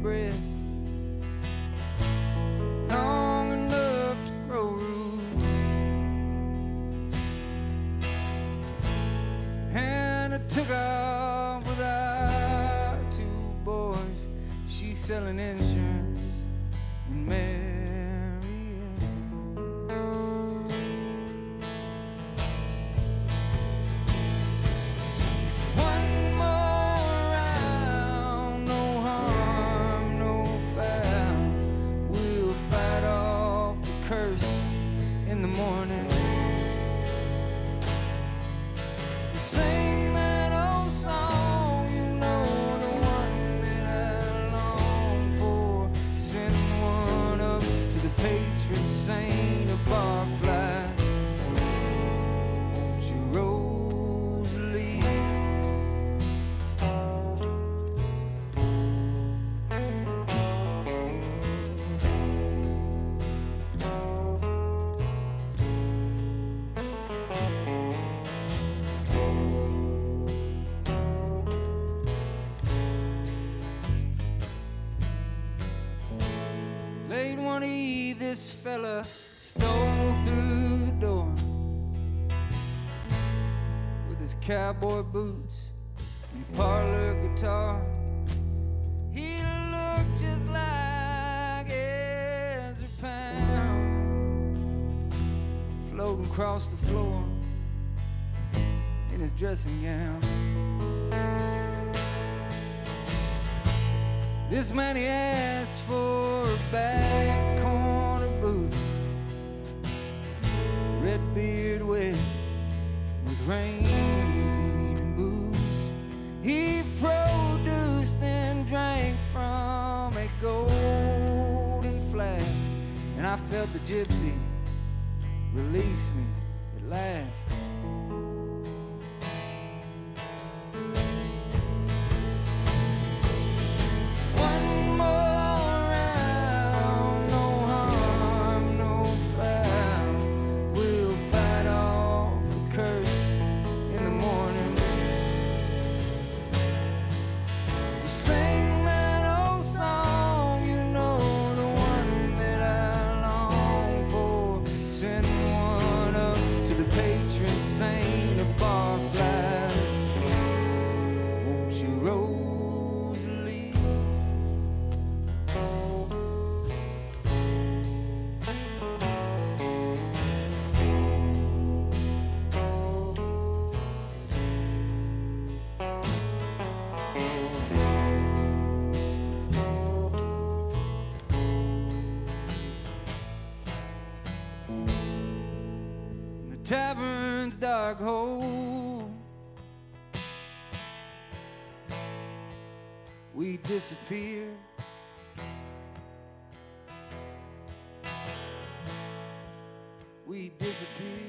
breath long enough to grow roots. And I took off with our 2 boys. She's selling insurance in Marianne. One more round, no harm, no foul. We'll fight off the curse in the morning. We'll sing that old song, you know, the one that I long for. Send one up to the patron saint of barflies. She Rosalie. Late one eve, this fella stole through the door with his cowboy boots and parlor guitar. He looked just like Ezra Pound, floating across the floor in his dressing gown. This man, he asked for a back corner booth, red beard wet with rain and booze. He produced and drank from a golden flask, and I felt the gypsy release me at last. One more round, no harm, no foul. We'll fight off the curse in the morning. We'll sing that old song, you know, the one that I long for. Send one up to the patron saint of barflies. Won't you, Rosalie? The tavern's dark hole, we disappear. We disappear.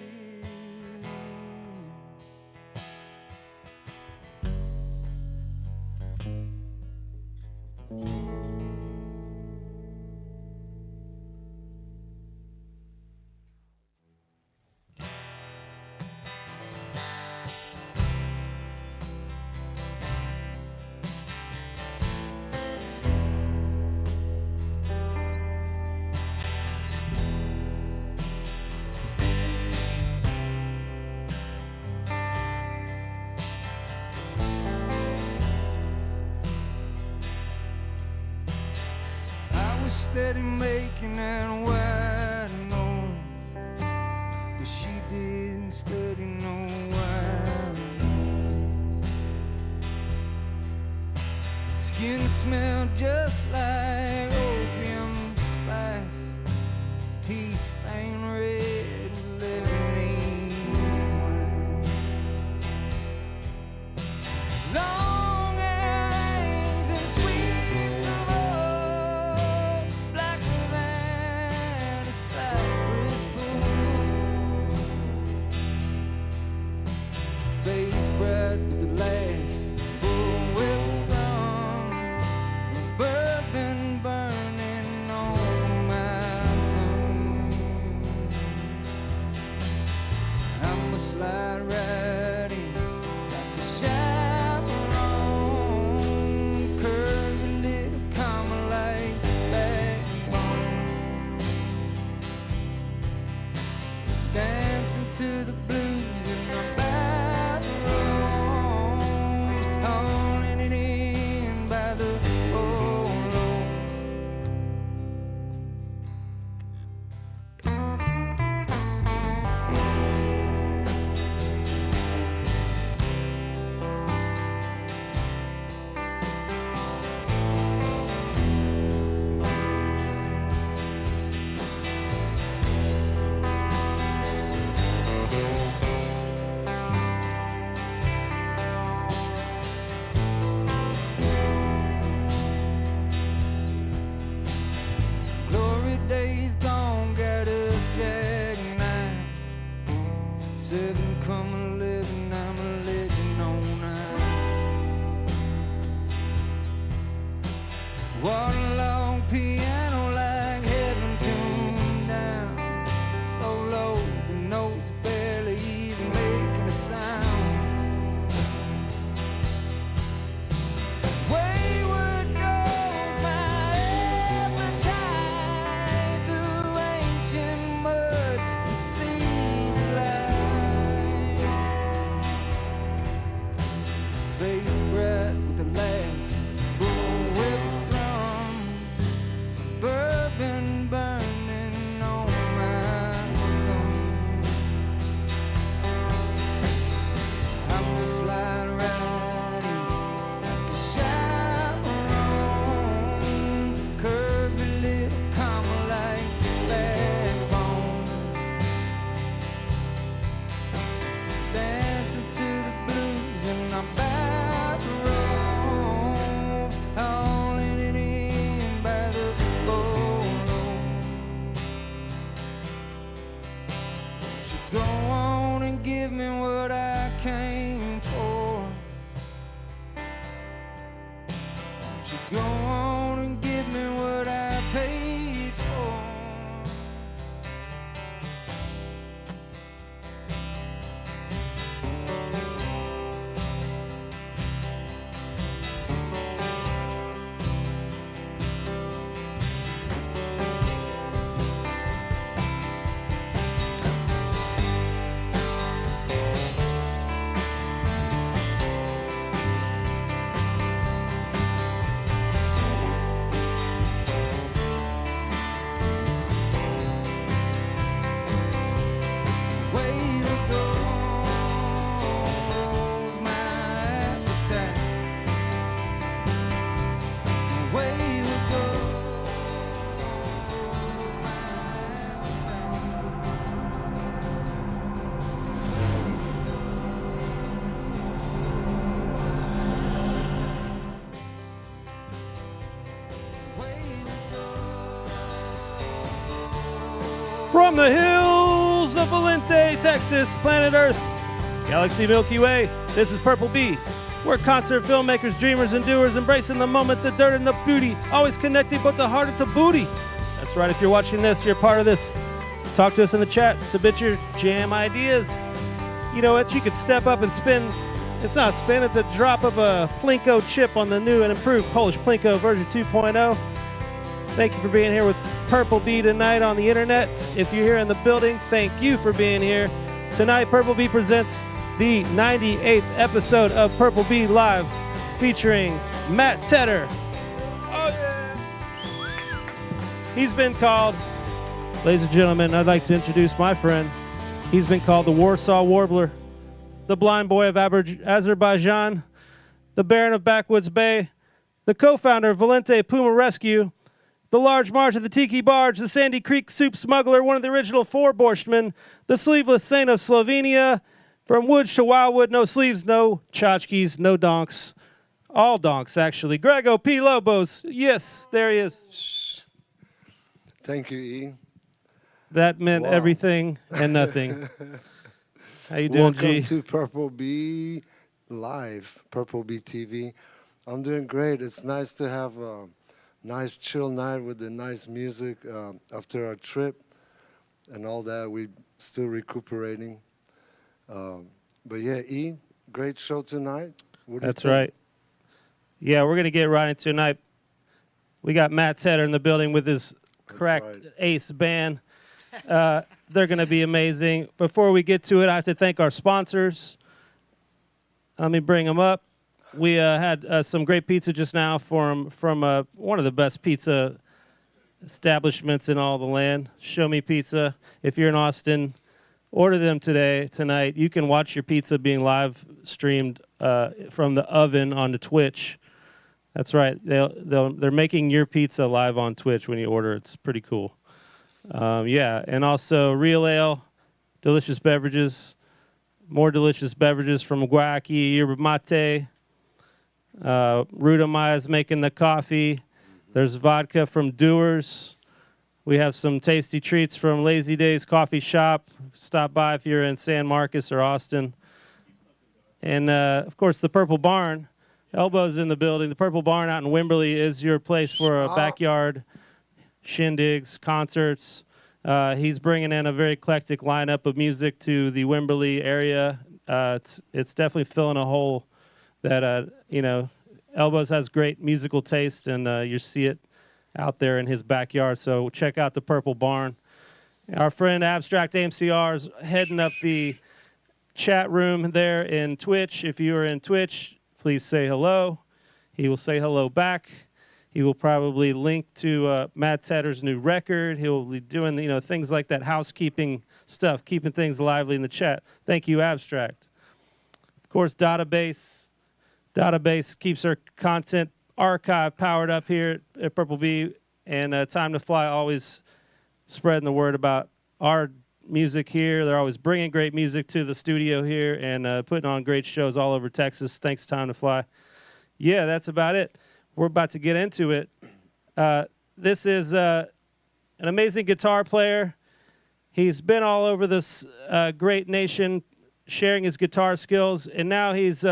I was steady making that white noise, but she didn't study no white noise. Skin smelled just like opium spice, teeth stained red with Lebanese wine. Long hangs and sweeps of old, blacker than a cypress pool. Face bright with the last bullwhip thumb of bourbon burning on my tongue. Waterlogged piano like heaven tuned down, so low the notes barely even making a sound. Wayward goes my appetite through ancient mud and seeds of light. Face bright with the last bullwhip from bourbon burning on my tongue. I'm a slide riding like a chaperone, curvy little comma like your backbone, dancing to the blues and I'm back robes, hauling it in by the boatload. Won't you go on and give me what I came for? Won't you go on and give me what I paid for? Wayward goes my appetite. Wayward goes my appetite. Wayward goes. From the hills of Volente, Texas, planet Earth, galaxy Milky Way, this is Purple Bee. We're concert filmmakers, dreamers, and doers, embracing the moment, the dirt, and the beauty, always connected, but the heart of the booty. That's right, if you're watching this, you're part of this. Talk to us in the chat, submit your jam ideas. You know what, you could step up and spin. It's not a spin, it's a drop of a Plinko chip on the new and improved Polish Plinko version 2.0. Thank you for being here with Purple Bee tonight on the internet. If you're here in the building, thank you for being here. Tonight, Purple Bee presents the 98th episode of Purple Bee Live, featuring Matt Tedder. Oh yeah! He's been called, ladies and gentlemen, I'd like to introduce my friend. He's been called the Warsaw Warbler, the Blind Boy of Azerbaijan, the Baron of Backwoods Bay, the co-founder of Volente Puma Rescue, the Large March of the Tiki Barge, the Sandy Creek Soup Smuggler, one of the original four Borschtmen, the Sleeveless Saint of Slovenia, from woods to wildwood, no sleeves, no tchotchkes, no donks. All donks, actually. Grego P. Lobos. Yes, there he is. Thank you, E. That meant Wow. everything and nothing. How you doing, Welcome G? to Purple Bee Live, Purple Bee TV. I'm doing great. It's nice to have a nice chill night with the nice music after our trip and all that. We're still recuperating. But yeah, E, great show tonight. What do you That's think? right. Yeah, we're going to get right into tonight. We got Matt Tedder in the building with his cracked right. ace band. They're going to be amazing. Before we get to it, I have to thank our sponsors. Let me bring them up. We had some great pizza just now from one of the best pizza establishments in all the land, Show Me Pizza. If you're in Austin, order them tonight. You can watch your pizza being live streamed from the oven onto Twitch. That's right. They're making your pizza live on Twitch when you order. It's pretty cool. Yeah, and also Real Ale, delicious beverages, more delicious beverages from Guayaki, Yerba Mate. Rudamai is making the coffee. There's vodka from Doers. We have some tasty treats from Lazy Days Coffee Shop. Stop by if you're in San Marcos or Austin. And, of course, the Purple Barn. Elbow's in the building. The Purple Barn out in Wimberley is your place for a backyard shindigs, concerts. He's bringing in a very eclectic lineup of music to the Wimberley area. It's definitely filling a hole that, you know, Elbows has great musical taste, and you see it out there in his backyard. So check out the Purple Barn. Our friend Abstract AMCR is heading up the chat room there in Twitch. If you are in Twitch, please say hello. He will say hello back. He will probably link to Matt Tedder's new record. He'll be doing, you know, things like that, housekeeping stuff, keeping things lively in the chat. Thank you, Abstract. Of course, Database keeps our content archive powered up here at Purple Bee, and Time to Fly always spreading the word about our music here. They're always bringing great music to the studio here and putting on great shows all over Texas. Thanks, Time to Fly. Yeah, that's about it. We're about to get into it. This is an amazing guitar player. He's been all over this great nation sharing his guitar skills, and now he's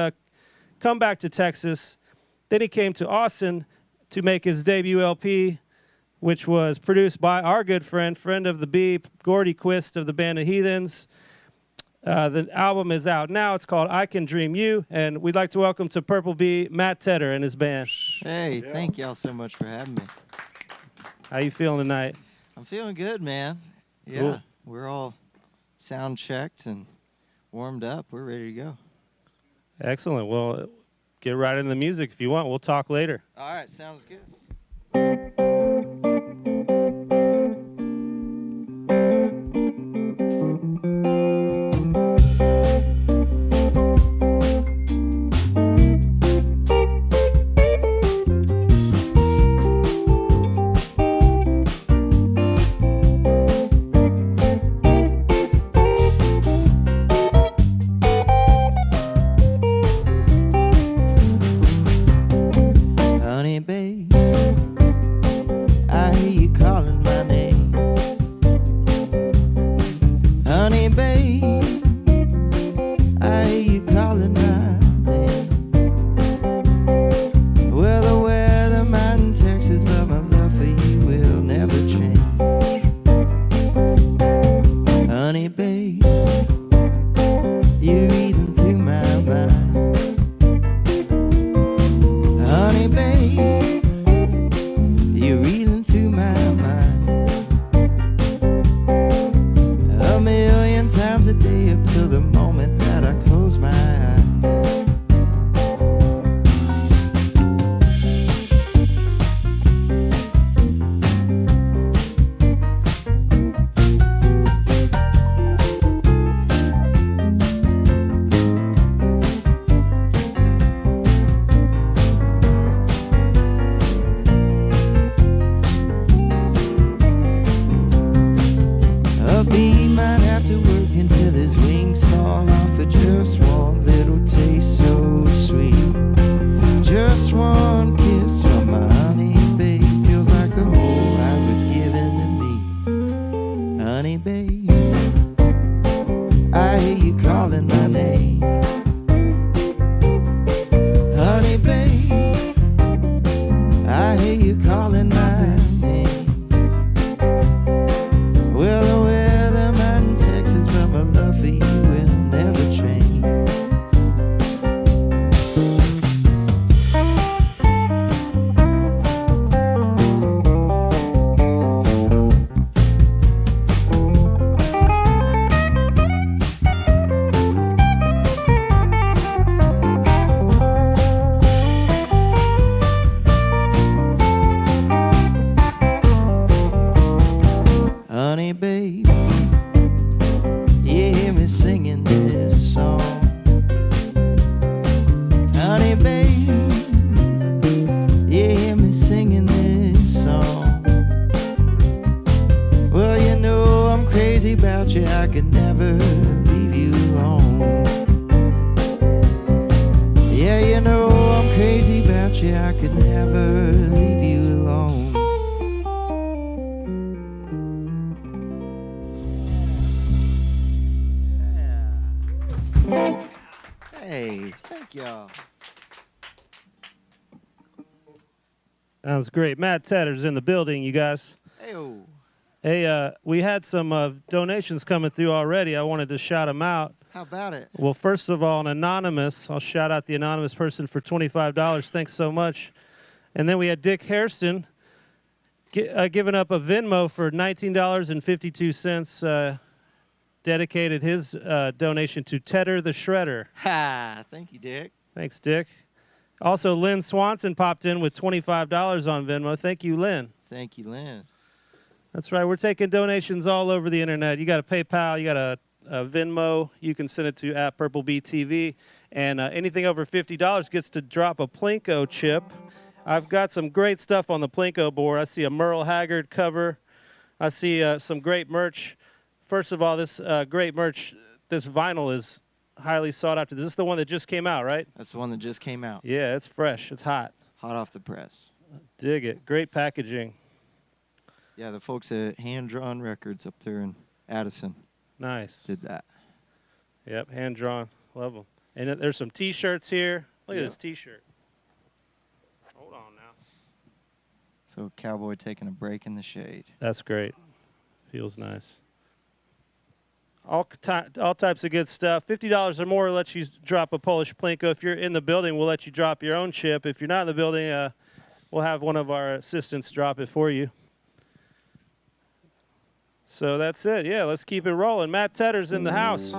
come back to Texas. Then he came to Austin to make his debut LP, which was produced by our good friend of the Bee, Gordy Quist of the Band of Heathens. The album is out now. It's called I Can Dream You, and we'd like to welcome to Purple Bee Matt Tedder and his band. Hey, thank y'all so much for having me. How you feeling tonight? I'm feeling good, man. Yeah, Cool. We're all sound checked and warmed up. We're ready to go. Excellent. Well, get right into the music if you want. We'll talk later. All right, sounds good. Honey, babe, I hear you calling my name. Honey, babe, I hear you calling my name. Well, the weather might in Texas, but my love for you will never change. Honey, babe, you're reading through my mind. Honey, babe, you're reeling through my mind. A million times a day up till the moment that I close my eyes. A bee might have to work until his wings fall off for just one little taste so sweet. Just one kiss from my honey, babe, feels like the whole life was given to me. Honey, babe, I hear you calling my name. Honey, babe, I hear you calling my name. Well, the weather might in Texas, but my love for you will never change. Honey, babe, you hear me singing this song. Honey, babe, you hear me singing this song. Well, you know I'm crazy about you, I could never leave you alone. Yeah, you know I'm crazy about you, I could never leave you alone. Hey, thank y'all. Sounds great. Matt Tedder's in the building, you guys. Hey-o. Hey, we had some donations coming through already. I wanted to shout them out. How about it? Well, first of all, an anonymous. I'll shout out the anonymous person for $25. Thanks so much. And then we had Dick Hairston giving up a Venmo for $19.52. Dedicated his donation to Tedder the Shredder. Ha! Thank you, Dick. Thanks, Dick. Also, Lynn Swanson popped in with $25 on Venmo. Thank you, Lynn. Thank you, Lynn. That's right. We're taking donations all over the internet. You got a PayPal, you got a Venmo. You can send it to @PurpleBTV. And anything over $50 gets to drop a Plinko chip. I've got some great stuff on the Plinko board. I see a Merle Haggard cover. I see some great merch. First of all, this great merch, this vinyl is highly sought after. This is the one that just came out, right? That's the one that just came out. Yeah, it's fresh. It's hot. Hot off the press. Dig it. Great packaging. Yeah, the folks at Hand Drawn Records up there in Addison Nice. did that. Yep, hand drawn. Love them. And there's some T-shirts here. Look at Yeah. this T-shirt. Hold on now. So Cowboy taking a break in the shade. That's great. Feels nice. All types of good stuff. $50 or more lets you drop a Polish Plinko. If you're in the building, we'll let you drop your own chip. If you're not in the building, we'll have one of our assistants drop it for you. So that's it. Yeah, let's keep it rolling. Matt Tedder's in the house.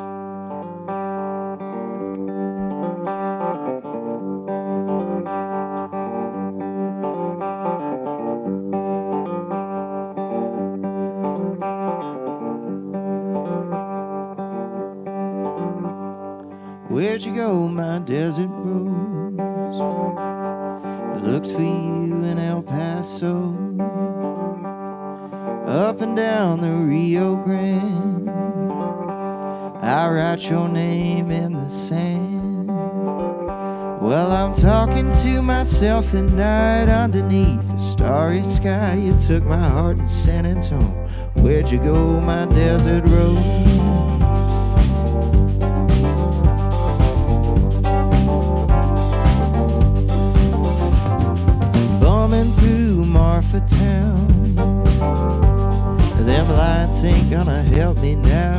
Where'd you go, my desert rose? Looked for you in El Paso, up and down the Rio Grande. I write your name in the sand. Well, I'm talking to myself at night underneath the starry sky. You took my heart in San Antonio. Where'd you go, my desert rose? Bumming through Marfa Town, them lights ain't gonna help me now.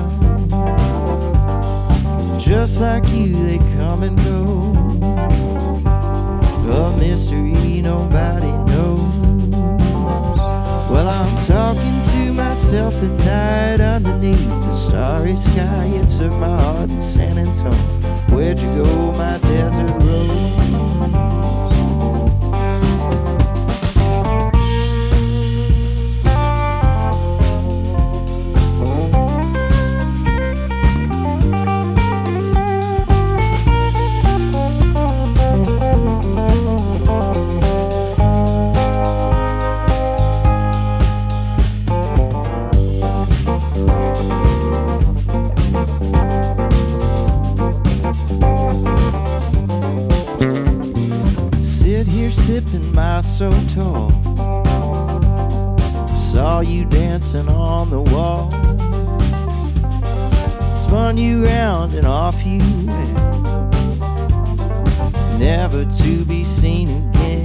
Just like you, they come and go, a mystery nobody knows. Well, I'm talking to myself at night underneath the starry sky. You took my heart in San Antonio. Where'd you go, my desert rose? Sipping my so tall, saw you dancing on the wall, spun you round and off you went, never to be seen again.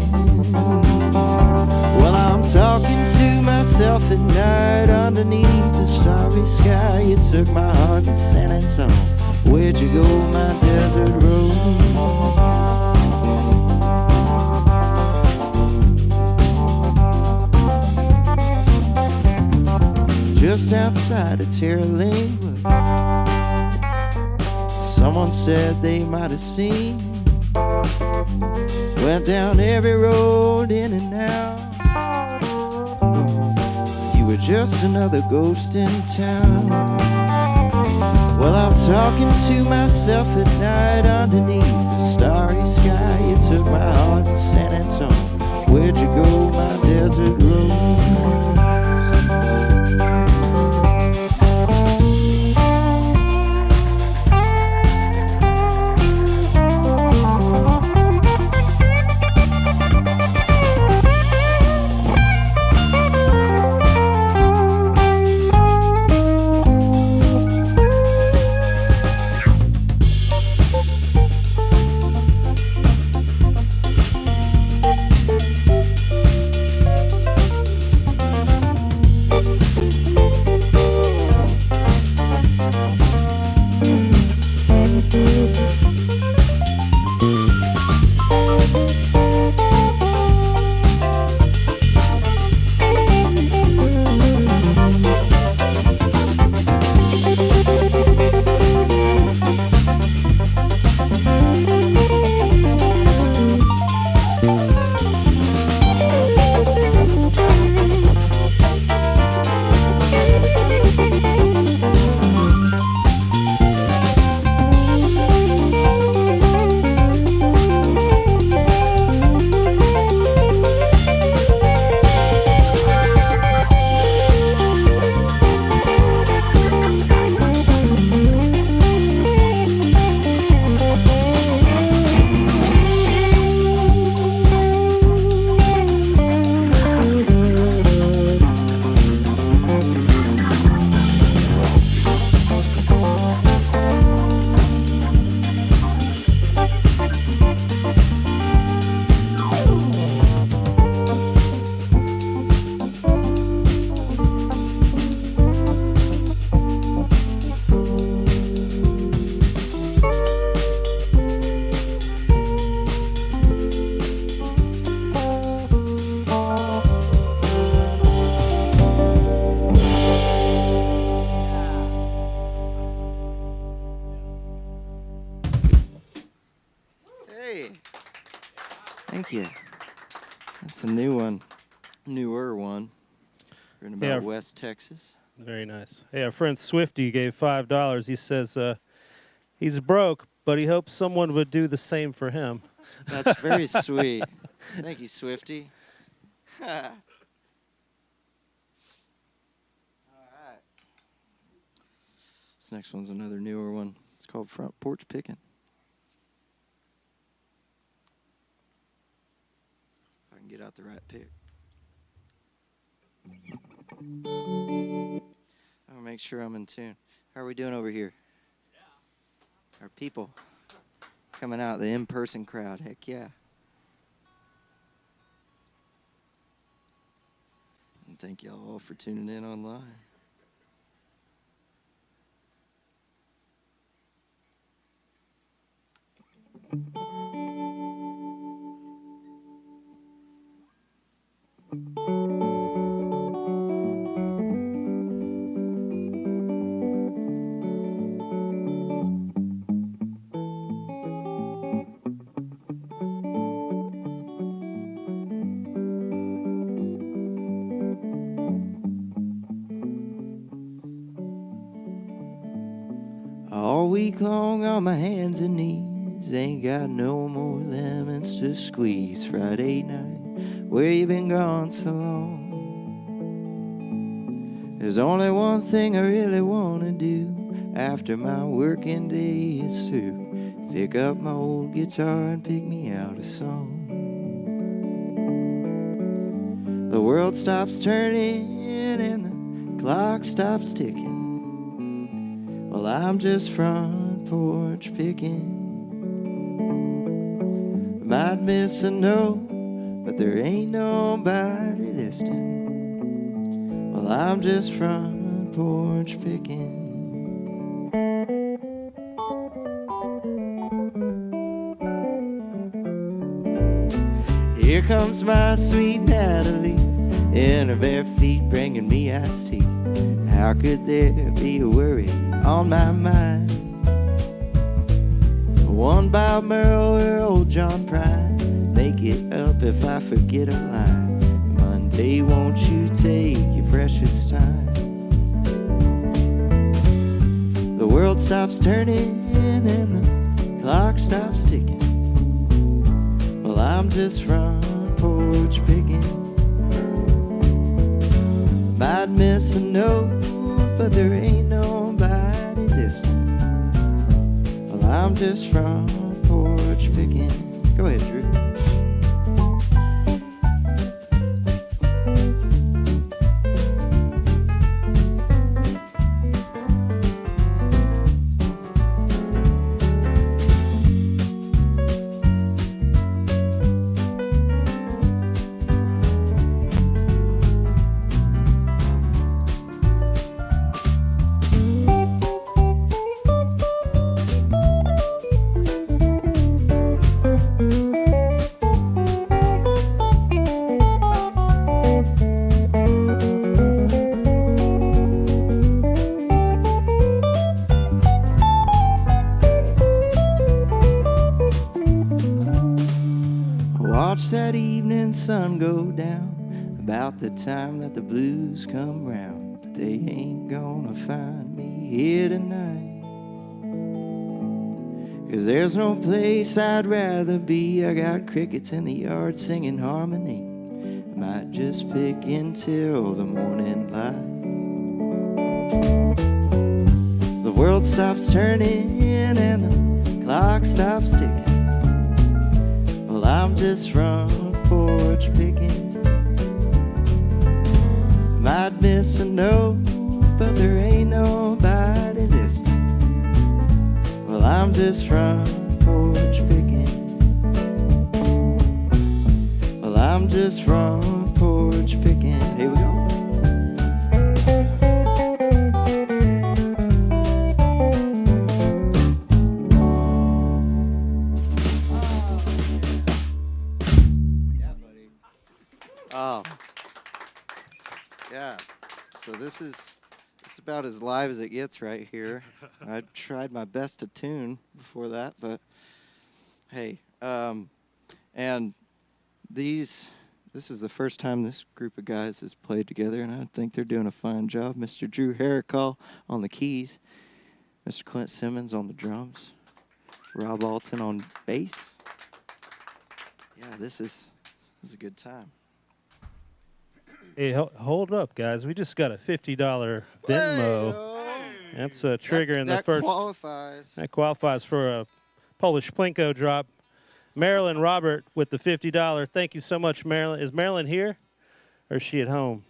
Well, I'm talking to myself at night underneath the starry sky. You took my heart in San Antonio. Where'd you go, my desert rose? Just outside of Terra Lingua, someone said they might have seen. Went down every road in and out. You were just another ghost in town. Well, I'm talking to myself at night underneath the starry sky. You took my heart in San Antonio. Where'd you go, my desert rose? It's a new one, newer one. Written about Yeah. West Texas. Very nice. Hey, our friend Swifty gave $5. He says he's broke, but he hopes someone would do the same for him. That's very sweet. Thank you, Swifty. All right. This next one's another newer one. It's called Front Porch Pickin'. If I can get out the right pick. I'll make sure I'm in tune. How are we doing over here? Yeah. Our people coming out, the in-person crowd. Heck yeah. And thank y'all all for tuning in online. All week long on my hands and knees, ain't got no more lemons to squeeze. Friday night, where you been gone so long? There's only one thing I really wanna do after my working day is through. Pick up my old guitar and pick me out a song. The world stops turning and the clock stops ticking. Well, I'm just front porch picking. Might miss a note, but there ain't nobody listening. Well, I'm just front porch picking. Here comes my sweet Natalie in her bare feet, bringing me iced tea. How could there be a worry on my mind? One Bob Merle or old John Prine, make it up if I forget a line. Monday, won't you take your precious time? The world stops turning and the clock stops ticking. Well, I'm just front porch picking. Might miss a note, but there ain't nobody listening. Well, I'm just front porch picking. Go ahead, Drew. Watch that evening sun go down, about the time that the blues come round. But they ain't gonna find me here tonight, 'cause there's no place I'd rather be. I got crickets in the yard singing harmony. I might just pick until the morning light. The world stops turning and the clock stops ticking. Well, I'm just front porch picking. Might miss a note, but there ain't nobody listening. Well, I'm just front porch picking. Well, I'm just front porch picking. Here we go. Oh, yeah. So this is about as live as it gets right here. I tried my best to tune before that, but hey. And these This is the first time this group of guys has played together, and I think they're doing a fine job. Mr. Drew Harricall on the keys, Mr. Clint Simmons on the drums, Rob Alton on bass. Yeah, this is a good time. Hey, hold up, guys. We just got a $50 Venmo. That's triggering the first. Qualifies. That qualifies for a Polish Plinko drop. Marilyn Robert with the $50. Thank you so much, Marilyn. Is Marilyn here, or is she at home?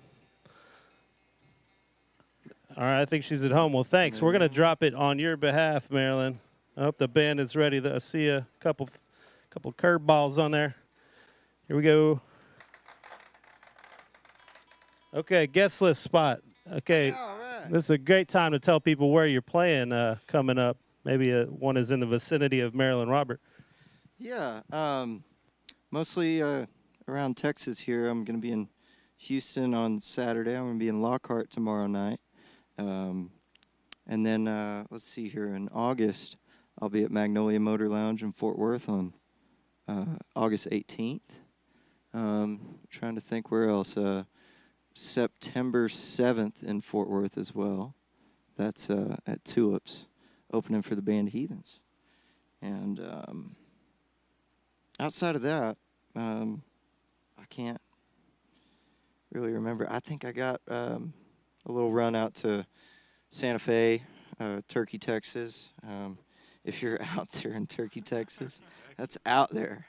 All right, I think she's at home. Well, thanks. We're gonna drop it on your behalf, Marilyn. I hope the band is ready. I see a couple curveballs on there. Here we go. Okay, guest list spot. Okay, All right. this is a great time to tell people where you're playing coming up. Maybe one is in the vicinity of Marilyn Robert. Yeah, mostly around Texas here. I'm going to be in Houston on Saturday. I'm going to be in Lockhart tomorrow night. And then, let's see here, in August, I'll be at Magnolia Motor Lounge in Fort Worth on August 18th. Trying to think where else. September 7th in Fort Worth as well. That's at Tulips, opening for the Band of Heathens. And outside of that, I can't really remember. I think I got a little run out to Santa Fe, Turkey, Texas. If you're out there in Turkey, Texas, that's out there.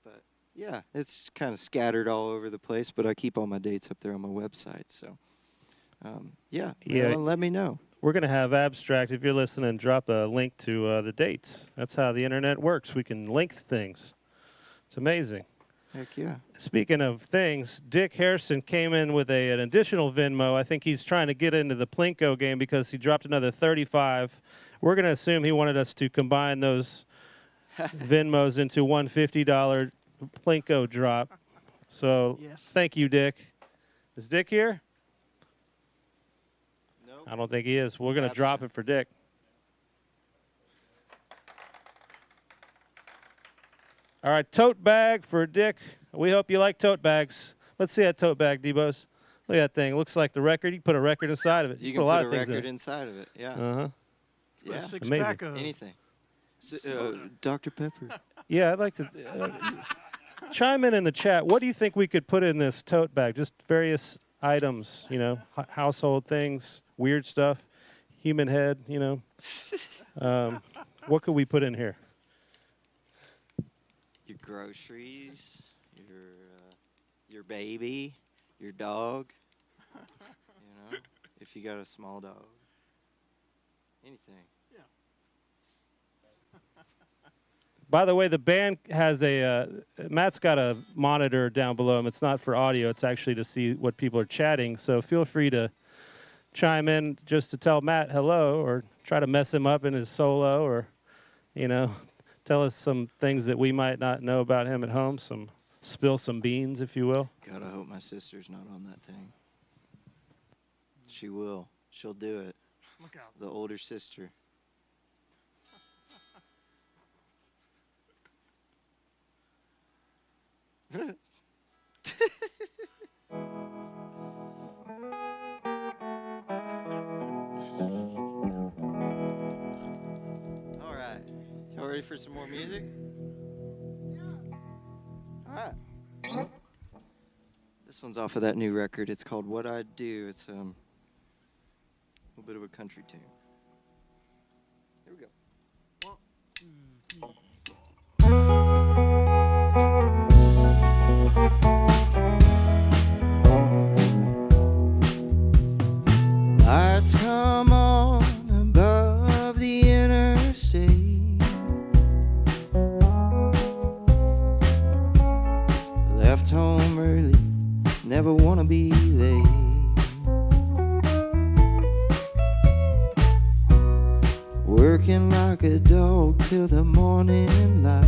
But yeah, it's kind of scattered all over the place, but I keep all my dates up there on my website. So yeah, let me know. We're going to have Abstract, if you're listening, drop a link to the dates. That's how the internet works. We can link things. It's amazing. Heck yeah. Speaking of things, Dick Harrison came in with an additional Venmo. I think he's trying to get into the Plinko game because he dropped another 35. We're going to assume he wanted us to combine those Venmos into one $50 Plinko drop. So Thank you, Dick. Is Dick here? Nope. I don't think he is. We're going to drop it for Dick. All right, tote bag for Dick. We hope you like tote bags. Let's see that tote bag, D-Bos. Look at that thing. Looks like the record. You can put a record inside of it. You can put a lot put of a things record in inside of it. Yeah. Uh-huh. Yeah. Amazing. Anything. Dr. Pepper. Yeah, I'd like to chime in the chat. What do you think we could put in this tote bag? Just various items, you know, household things, weird stuff, human head, you know. What could we put in here? Your groceries, your baby, your dog. You know, if you got a small dog. Anything. By the way, the band has Matt's got a monitor down below him. It's not for audio. It's actually to see what people are chatting. So feel free to chime in just to tell Matt hello or try to mess him up in his solo or, you know, tell us some things that we might not know about him at home. Spill some beans, if you will. God, I hope my sister's not on that thing. She will. She'll do it. Look out. The older sister. All right. Y'all ready for some more music? All right. This one's off of that new record. It's called What I'd Do. It's a little bit of a country tune. Here we go. Lights come on above the interstate. Left home early, never wanna be late. Working like a dog till the morning light.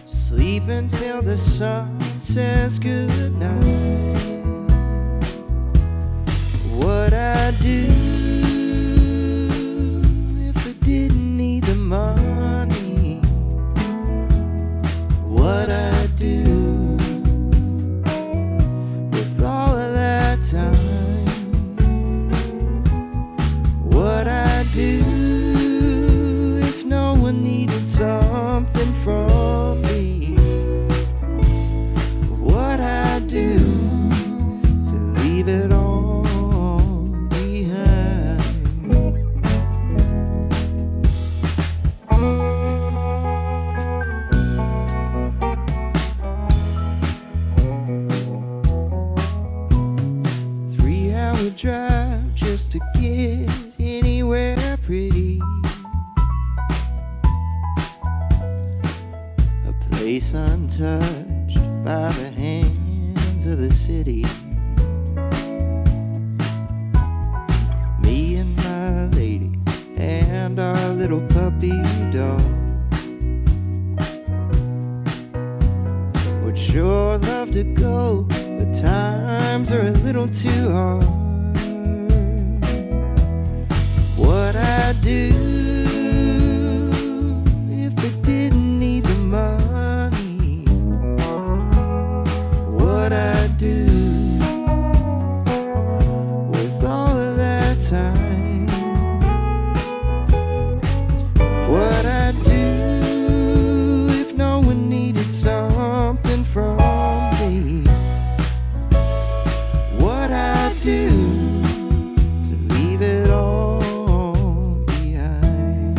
Sleeping till the sun says goodnight. What I'd do if I didn't need the money. to get anywhere pretty. A place untouched by the hands of the city. Me and my lady and our little puppy dog would sure love to go, but times are a little too hard. What I'd do if I didn't need the money, what I'd do with all of that time, what I'd do if no one needed something from me, what I'd do to leave it all behind.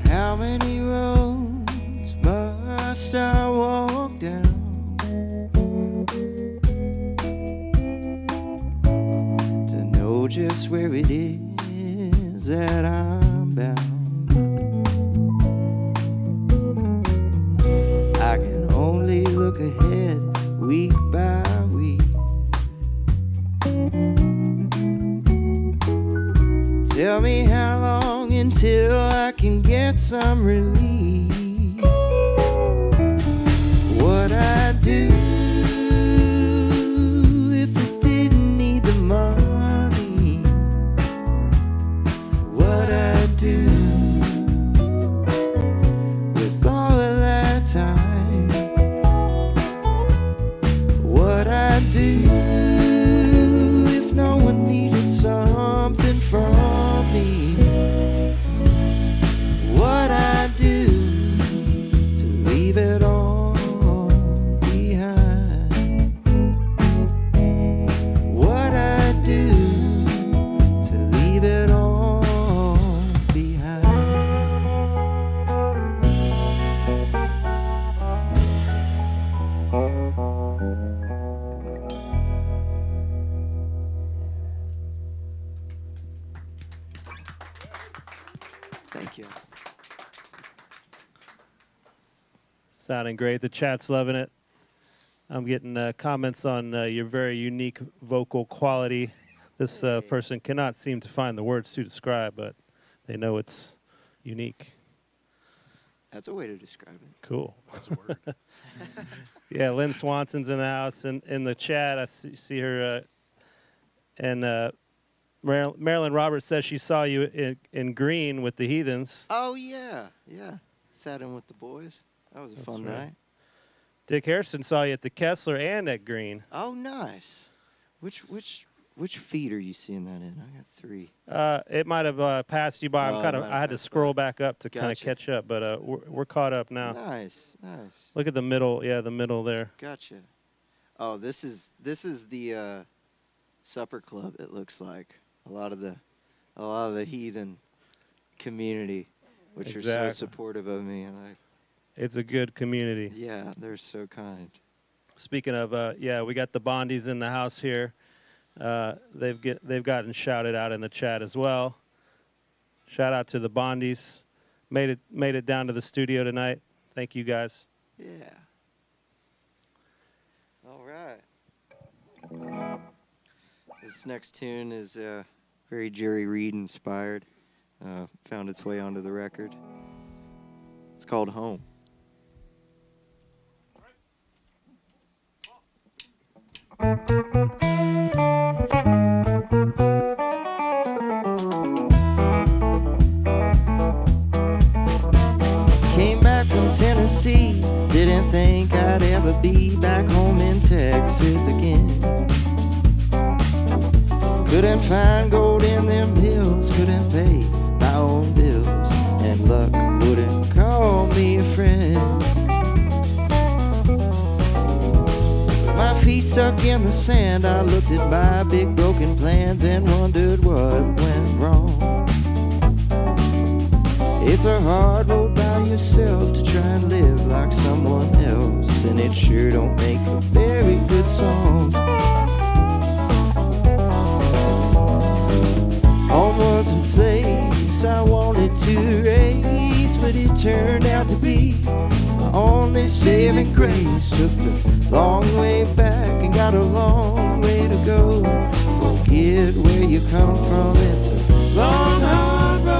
How many roads must I walk down to know just where it is that I'm bound? I can only look ahead week by week. Tell me how long until I can get some relief. What I'd do if I didn't need the money, what I'd do with all of that time, what I'd do if no one needed something from me, what I'd do to leave it all behind, what I'd do to leave it all behind. Thank you. Sounding great. The chat's loving it. I'm getting comments on your very unique vocal quality. This person cannot seem to find the words to describe, but they know it's unique. That's a way to describe it. Cool. Yeah, Lynn Swanson's in the house. In the chat, I see her. And Marilyn Roberts says she saw you in Green with the Heathens. Oh, yeah. Yeah. Sat in with the boys. That was a fun right. night. Dick Harrison saw you at the Kessler and at Green. Oh, nice. Which feed are you seeing that in? I got 3. It might have passed you by. Oh, I had to scroll back up to kind of Gotcha. catch up, but we're caught up now. Nice, nice. Look at the middle. Yeah, the middle there. Gotcha. Oh, this is the supper club. It looks like a lot of the heathen community, which are so Exactly. supportive of me, and It's a good community. yeah, they're so kind. Speaking of, we got the Bondies in the house here. They've gotten shouted out in the chat as well. Shout out to the Bondies. Made it down to the studio tonight. Thank you guys. Yeah. All right. This next tune is very Jerry Reed inspired. Found its way onto the record. It's called Home. Came back from Tennessee, didn't think never be back home in Texas again. Couldn't find gold in them hills, couldn't pay my own bills, and luck wouldn't call me a friend. My feet stuck in the sand, I looked at my big broken plans and wondered what went wrong. It's a hard road by yourself to try and live like someone else, and it sure don't make a very good song. Home was a place I wanted to raise, but it turned out to be my only saving grace. Took the long way back and got a long way to go. Forget where you come from, it's a long, hard road.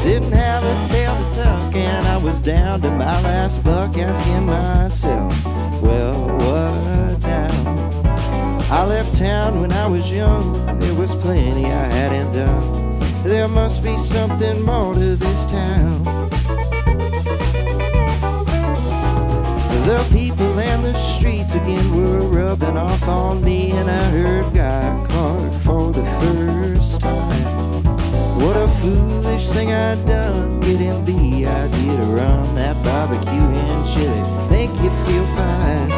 Didn't have a tail to tuck and I was down to my last buck, asking myself, well, what now? I left town when I was young, there was plenty I hadn't done. There must be something more to this town. The people and the streets again were rubbing off on me, and I heard Guy Clark for the first time. What a foolish thing I'd done, getting the idea to run that barbecue in Chile, make you feel fine.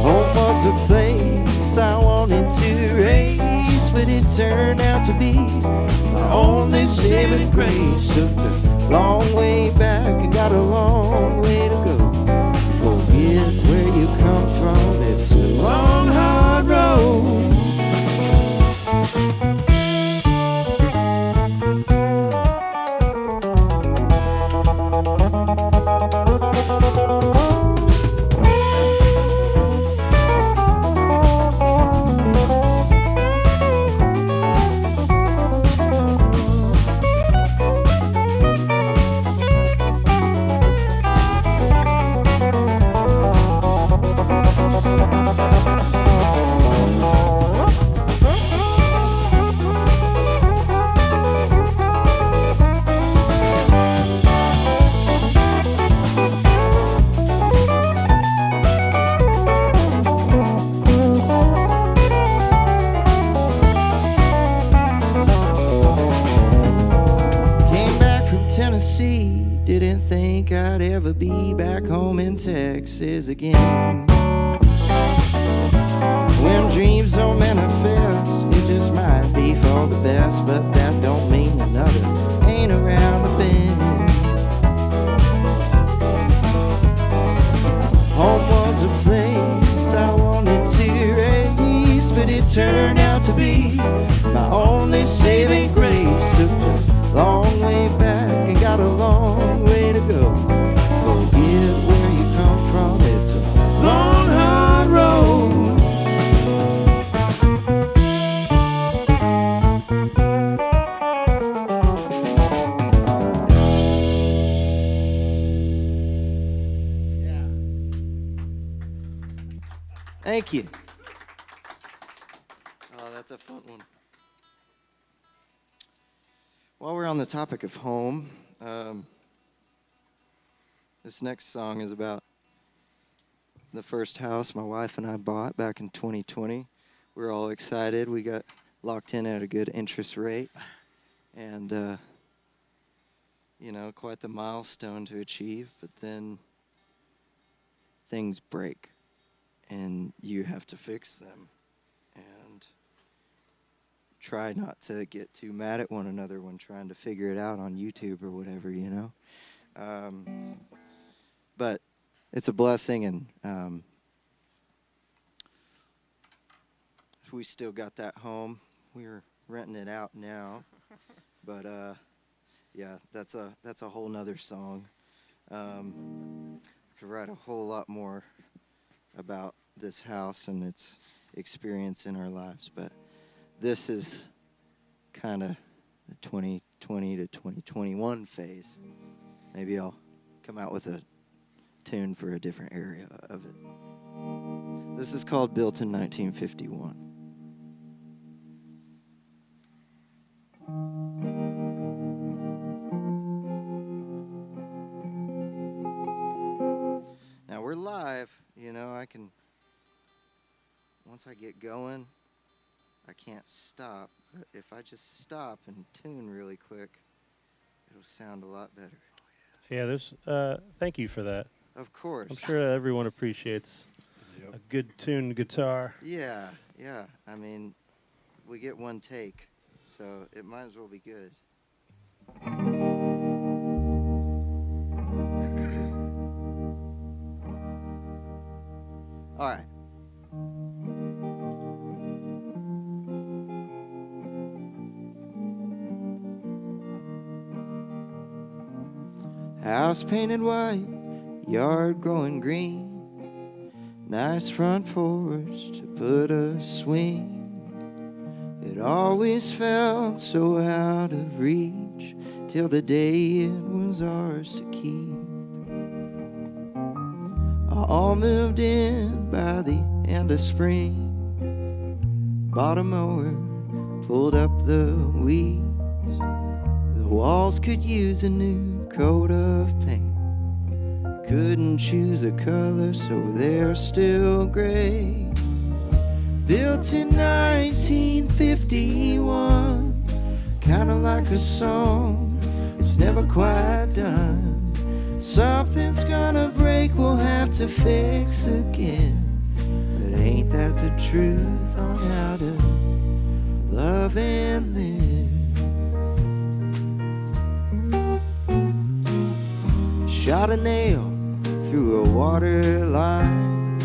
Home was a place I wanted to raise, but it turned out to be my only saving grace. Took the long way back and got a long way to go. Forget where you come from, it's a long, hard road. Didn't think I'd ever be back home in Texas again. When dreams don't manifest, it just might be for the best, but that don't mean another ain't around the bend. Home was a place I wanted to raise, but it turned out to be my only saving grace. Took the long way back and got a long way to go. Forget where you come from, it's a long, hard road. Yeah. Thank you. Oh, that's a fun one. While we're on the topic of home, this next song is about the first house my wife and I bought back in 2020. We were all excited. We got locked in at a good interest rate. And, you know, quite the milestone to achieve. But then things break, and you have to fix them. And try not to get too mad at one another when trying to figure it out on YouTube or whatever, you know. But it's a blessing, and we still got that home. We're renting it out now, but yeah, that's a whole nother song. Could write a whole lot more about this house and its experience in our lives, but this is kind of the 2020 to 2021 phase. Maybe I'll come out with a tune for a different area of it. This is called Built in 1951. Now we're live, you know, I can, once I get going, I can't stop. But if I just stop and tune really quick, it'll sound a lot better. Yeah, there's. Thank you for that. Of course. I'm sure everyone appreciates a good tuned guitar. Yeah, yeah. I mean, we get one take, so it might as well be good. All right. House painted white, yard growing green, nice front porch to put a swing. It always felt so out of reach till the day it was ours to keep. All moved in by the end of spring, bought a mower, pulled up the weeds. The walls could use a new coat of paint. Couldn't choose a color, so they're still gray. Built in 1951, kinda like a song, it's never quite done. Something's gonna break, we'll have to fix again. But ain't that the truth on how to love and live? Shot a nail through a water line,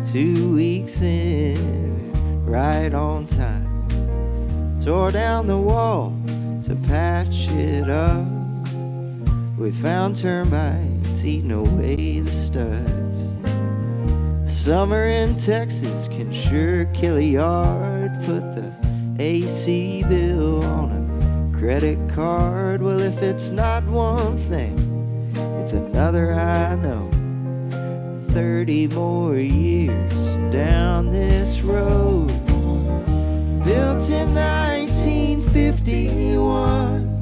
2 weeks in, right on time. Tore down the wall to patch it up. We found termites eating away the studs. Summer in Texas can sure kill a yard. Put the AC bill on a credit card. Well, if it's not one thing, it's another I know. 30 more years down this road. Built in 1951,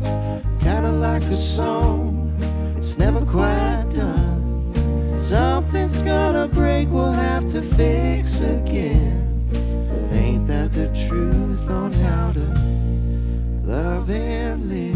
kinda like a song, it's never quite done. Something's gonna break, we'll have to fix again. But ain't that the truth on how to love and live?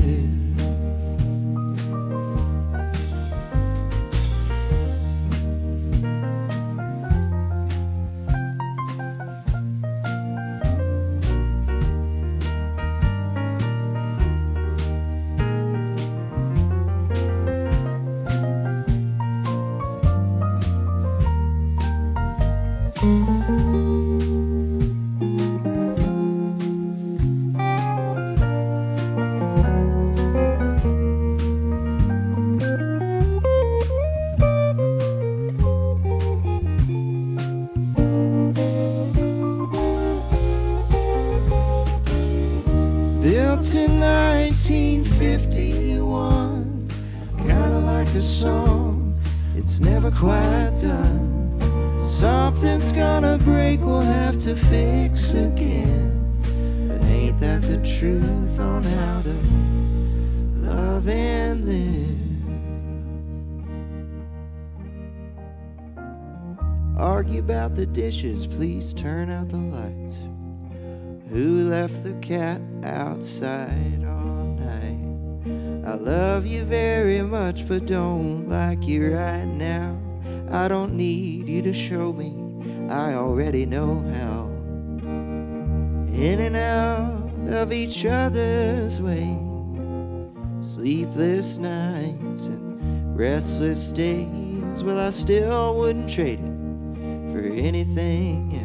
Built in 1951, kinda like a song, it's never quite done. Something's gonna break, we'll have to fix again. But ain't that the truth on how to love and live? Argue about the dishes, please turn out the lights. Who left the cat outside all night? I love you very much, but don't like you right now. I don't need you to show me, I already know how. In and out of each other's way, sleepless nights and restless days. Well, I still wouldn't trade it for anything else.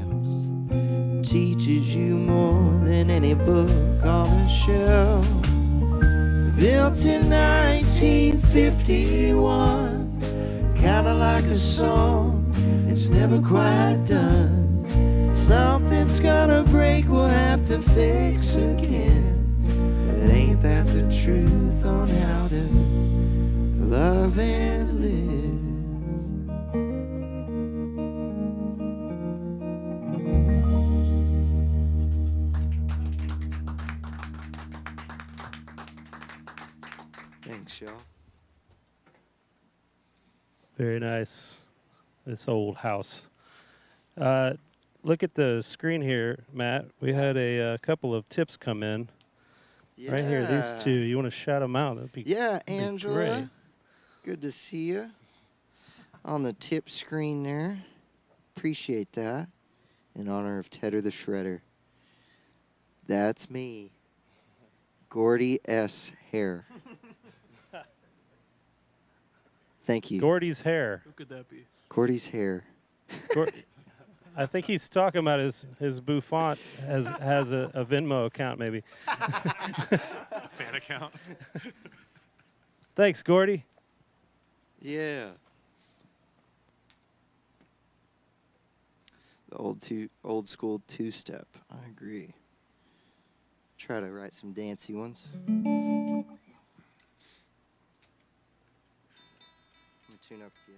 Teaches you more than any book on the shelf. Built in 1951, kinda like a song, it's never quite done. Something's gonna break, we'll have to fix again. But ain't that the truth on how to love and live? Thanks, y'all. Very nice. This old house. Look at the screen here, Matt. We had a couple of tips come in. Yeah. Right here, these two. You want to shout them out? That'd be Yeah, be Angela. great. Good to see you on the tip screen there. Appreciate that. In honor of Tedder the Shredder. That's me. Gordy S. Hair. Thank you. Gordy's hair. Who could that be? Gordy's hair. I think he's talking about his Buffon has a Venmo account, maybe. Fan account. Thanks, Gordy. Yeah. The old school two-step. I agree. Try to write some dancey ones. Let me tune up again.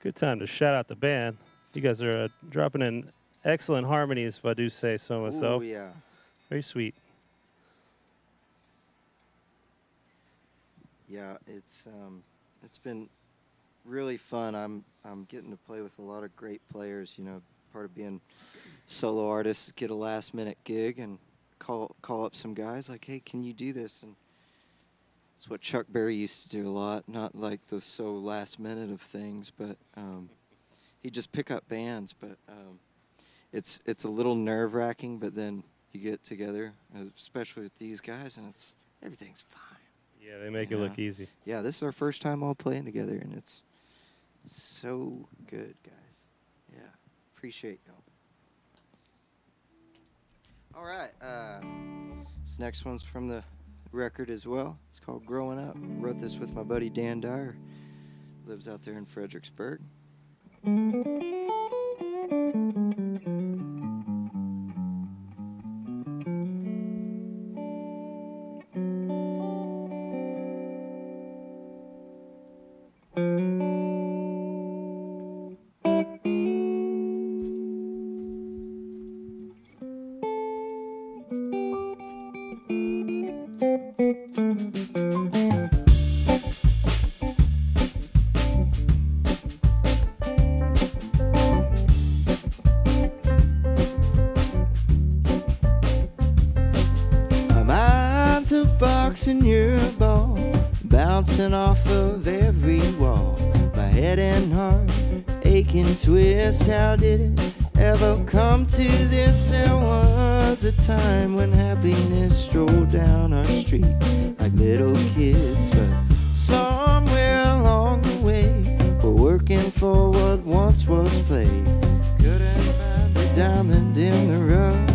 Good time to shout out the band. You guys are dropping in excellent harmonies, if I do say so myself. Oh yeah. Very sweet. Yeah, it's been really fun. I'm getting to play with a lot of great players. You know, part of being solo artist, get a last minute gig and call up some guys like, hey, can you do this? And it's what Chuck Berry used to do a lot. Not like the so last minute of things, but he'd just pick up bands. But it's a little nerve wracking. But then you get together, especially with these guys, and everything's fine. Yeah, they make it look easy. Yeah, this is our first time all playing together, and it's so good, guys. Yeah, appreciate y'all. All right, this next one's from the record as well. It's called Growing Up. Wrote this with my buddy Dan Dyer. Lives out there in Fredericksburg. And you're a ball bouncing off of every wall. My head and heart aching twist. How did it ever come to this? There was a time when happiness strolled down our street like little kids, but somewhere along the way we're working for what once was play. Couldn't find a diamond in the rough.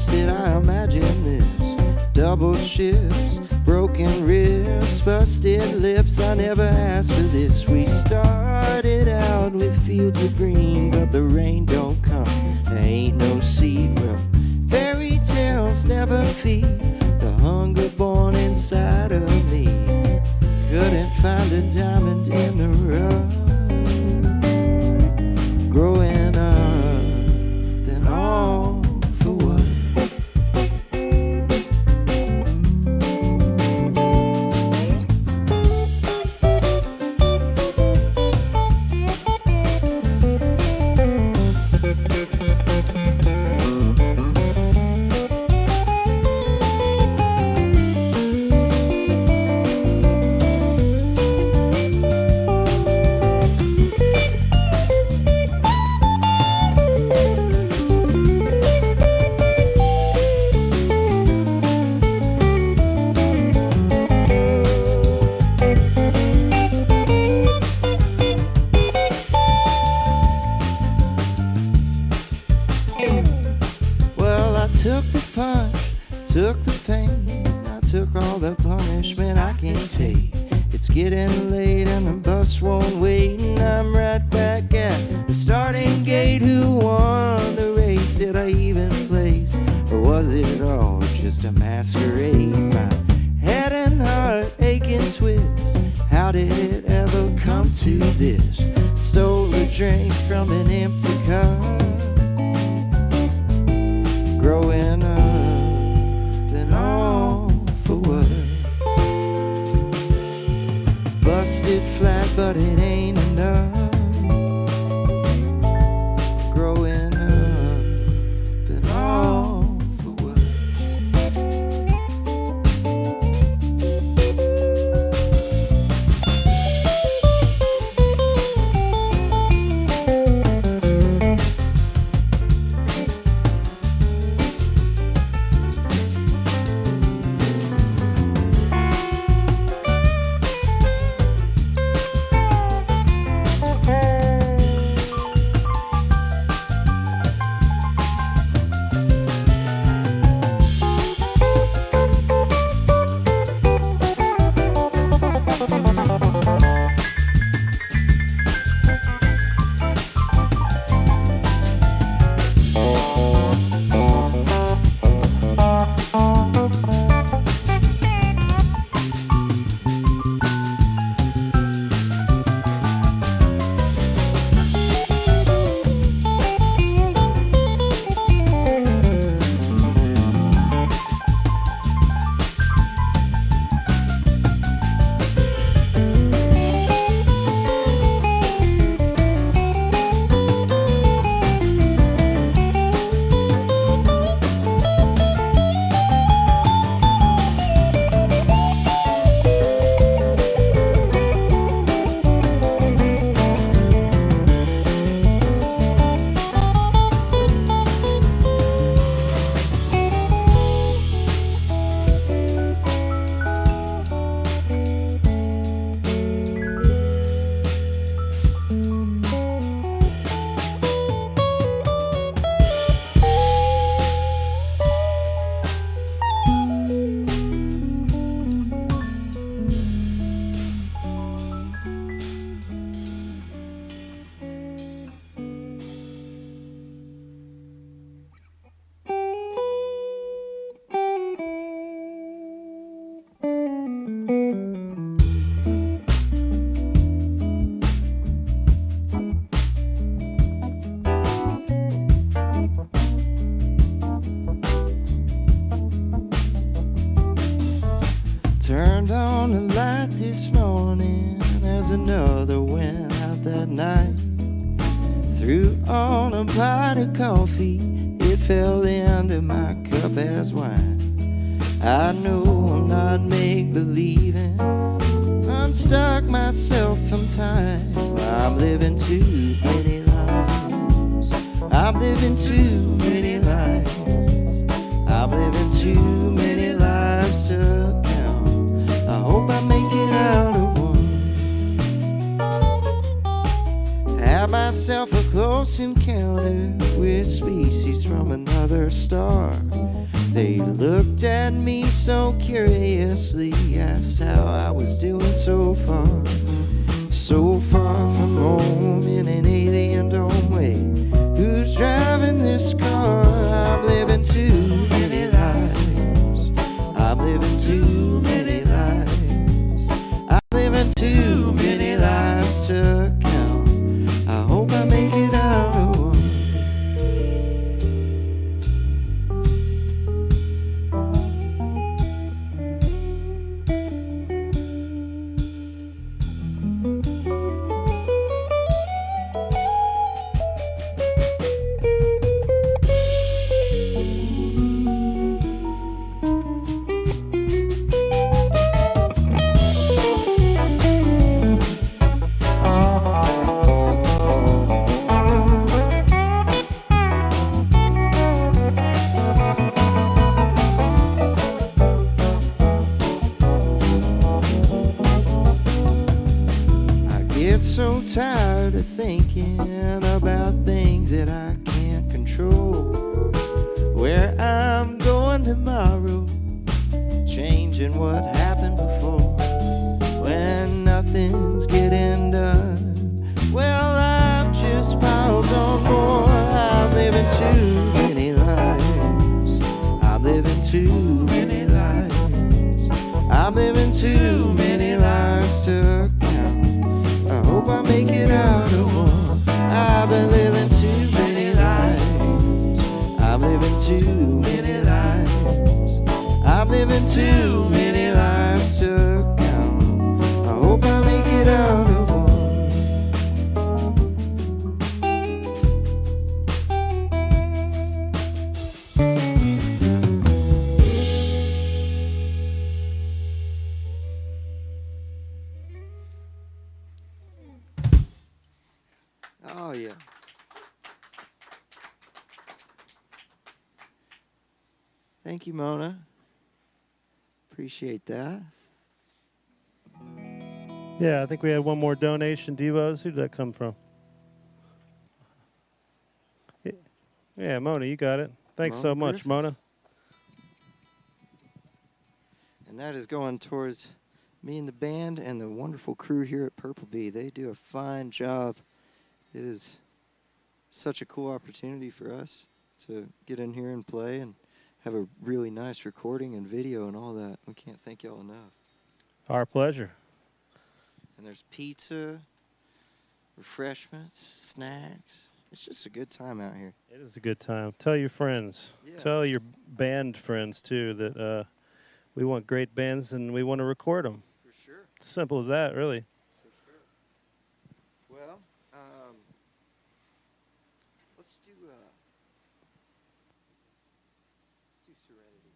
Did I imagine this? Double shifts, broken ribs, busted lips. I never asked for this. We started out with fields of green, but the rain don't come. There ain't no seed. Well, fairy tales never feed the hunger born inside of me. Couldn't find a diamond in the rough. Growing up and all for what? Took the pain, I took all the punishment I can take. It's getting late and the bus won't wait, and I'm right back at the starting gate. Who won the race? Did I even place, or was it all just a masquerade. My head and heart aching twist. How did it ever come to this? Stole a drink from an empty cup. Growing up and all for what? Busted flat, but it ain't enough. Growing up and all for what? Turned on the light this morning as another went out that night. Threw on a pot of coffee, it fell into my cup as wine. I know I'm not make-believing, unstuck myself from time. I'm living too many lives. I'm living too many lives. I'm living too many lives to count. I hope I make it out of one. Had myself a close encounter with species from another star. They looked at me so curiously, asked how I was doing so far. So far from home in an alien dome way. Who's driving this car? I'm living too many lives. I'm living too many lives. I'm living too many lives to count. I hope I make it out of one. So tired of thinking about things that I can't control. Where I'm going tomorrow, changing what happened before. When nothing's getting done, well, I've just piled on more. I'm living too many lives. I'm living too many lives. I'm living too many lives to count. I hope I make it out of one. I've been living too many lives. I'm living too many lives. I'm living too many lives to count. I hope I make it out of one. Oh, yeah. Thank you, Mona. Appreciate that. Yeah, I think we had one more donation. Devos, who did that come from? Yeah, Mona, you got it. Thanks so Mona much, Griffin. Mona. And that is going towards me and the band and the wonderful crew here at Purple Bee. They do a fine job. It is such a cool opportunity for us to get in here and play and have a really nice recording and video and all that. We can't thank y'all enough. Our pleasure. And there's pizza, refreshments, snacks. It's just a good time out here. It is a good time. Tell your friends. Yeah. Tell your band friends, too, that we want great bands and we want to record them. For sure. Simple as that, really. For sure. Well, let's do Serenity.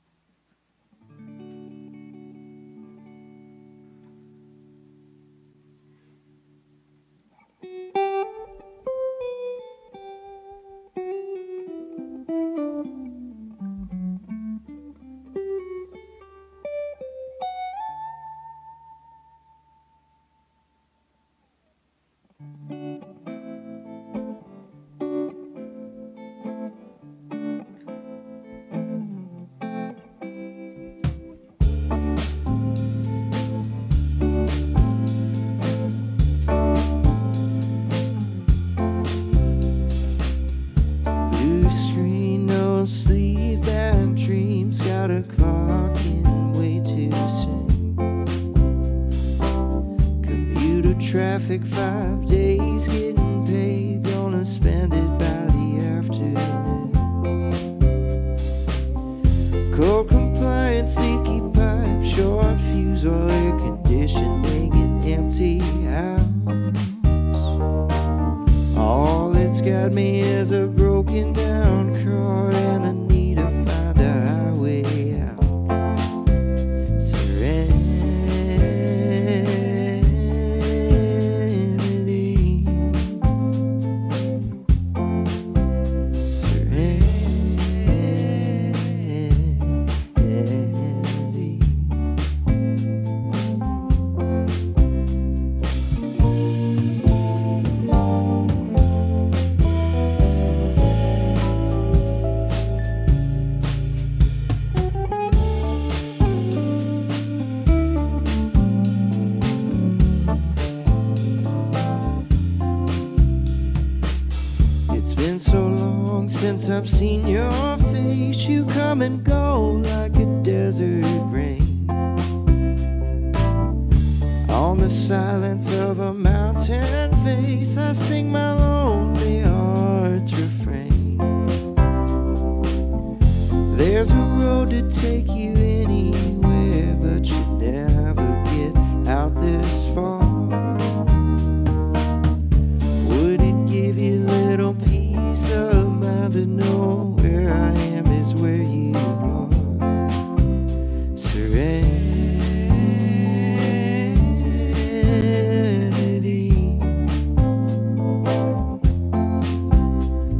Blue screen, no sleep, bad dreams, got a clock in way too soon. Commuter traffic, 5 days getting paid, gonna spend it by the afternoon. Code compliance, leaky pipe, short fuse, or air conditioning, an empty house. All it's got me is a broken down car and a need to find a highway out. Serenity. Serenity. It's been so long since I've seen your face. You come and go like a desert rain on the silence of a mountain face. I sing my lonely heart's refrain. There's a road to take you anywhere, but you never get out this far. Wouldn't give you little peace of mind to know where I am is where you are. Serenity.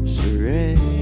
Serenity.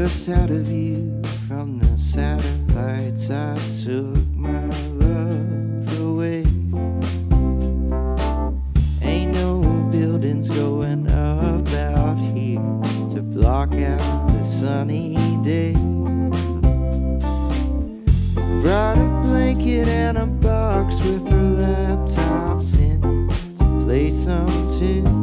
just out of view from the satellites. I took my love away. Ain't no buildings going up out here to block out a sunny day. Brought a blanket and a box with her laptops in it to play some tune.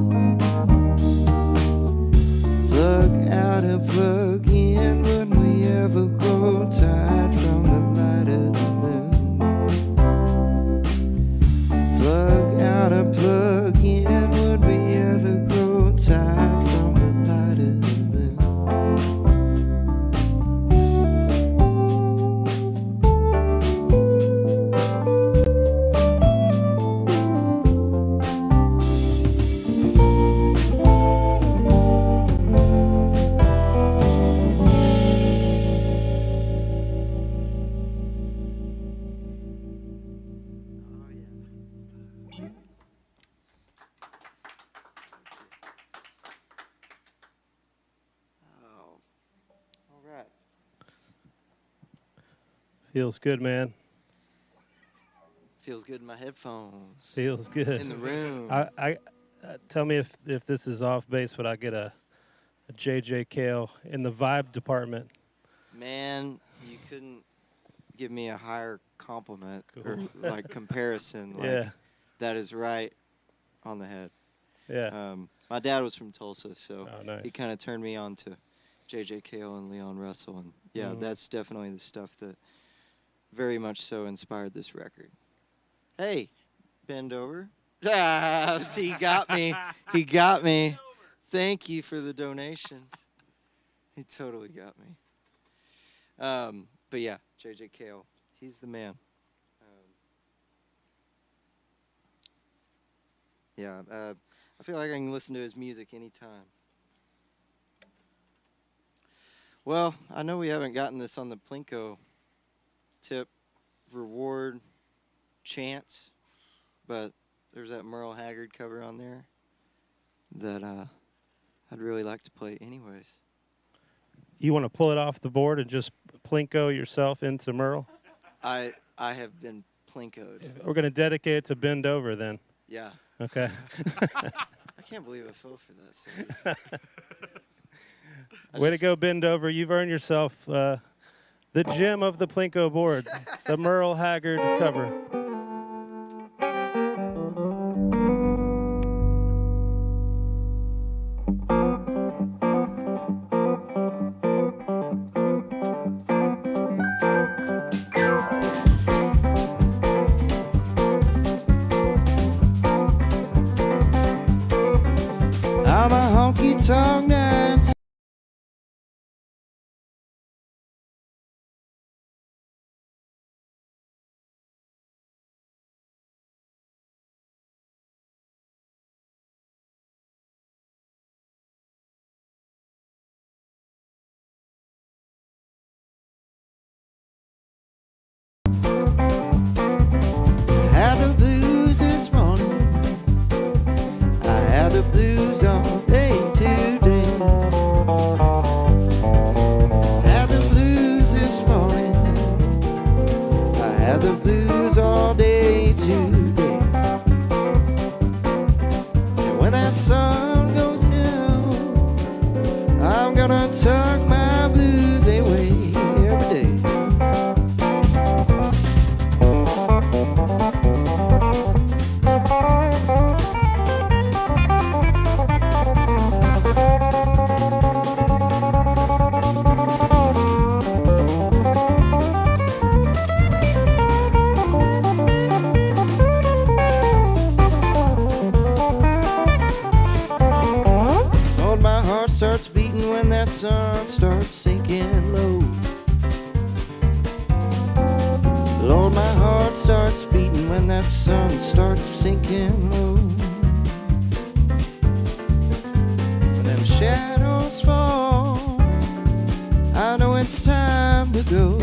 Plug out and plug in, would we ever grow tired from the light of the moon? Plug out and plug in, would we ever grow tired from the light of the moon? Feels good, man. Feels good in my headphones. Feels good. In the room. I tell me if this is off base, would I get a JJ Kale in the vibe department? Man, you couldn't give me a higher compliment or Cool. like comparison. Like, Yeah. that is right on the head. Yeah. My dad was from Tulsa, so Oh, nice. he kind of turned me on to JJ Cale and Leon Russell, and yeah, Mhm. that's definitely the stuff that very much so inspired this record. Hey, bend over. Ah, he got me. He got me. Thank you for the donation. He totally got me. But yeah, JJ Cale, he's the man. I feel like I can listen to his music anytime. Well, I know we haven't gotten this on the Plinko tip, reward, chance, but there's that Merle Haggard cover on there that I'd really like to play anyways. You want to pull it off the board and just Plinko yourself into Merle? I have been Plinkoed. We're going to dedicate it to Bend Over then. Yeah. Okay. I can't believe I fell for that series. Way to go, Bend Over. You've earned yourself the gem of the Plinko board, the Merle Haggard cover. I'm a honky-tonk dance. Had the blues this morning. I had the blues all day today. Had the blues this morning. I had the blues all day today. And when that sun goes down, I'm gonna tuck my blues away every day. Lord, my heart starts beating when that sun starts sinking low. Lord, my heart starts beating when that sun starts sinking low. When them shadows fall, I know it's time to go.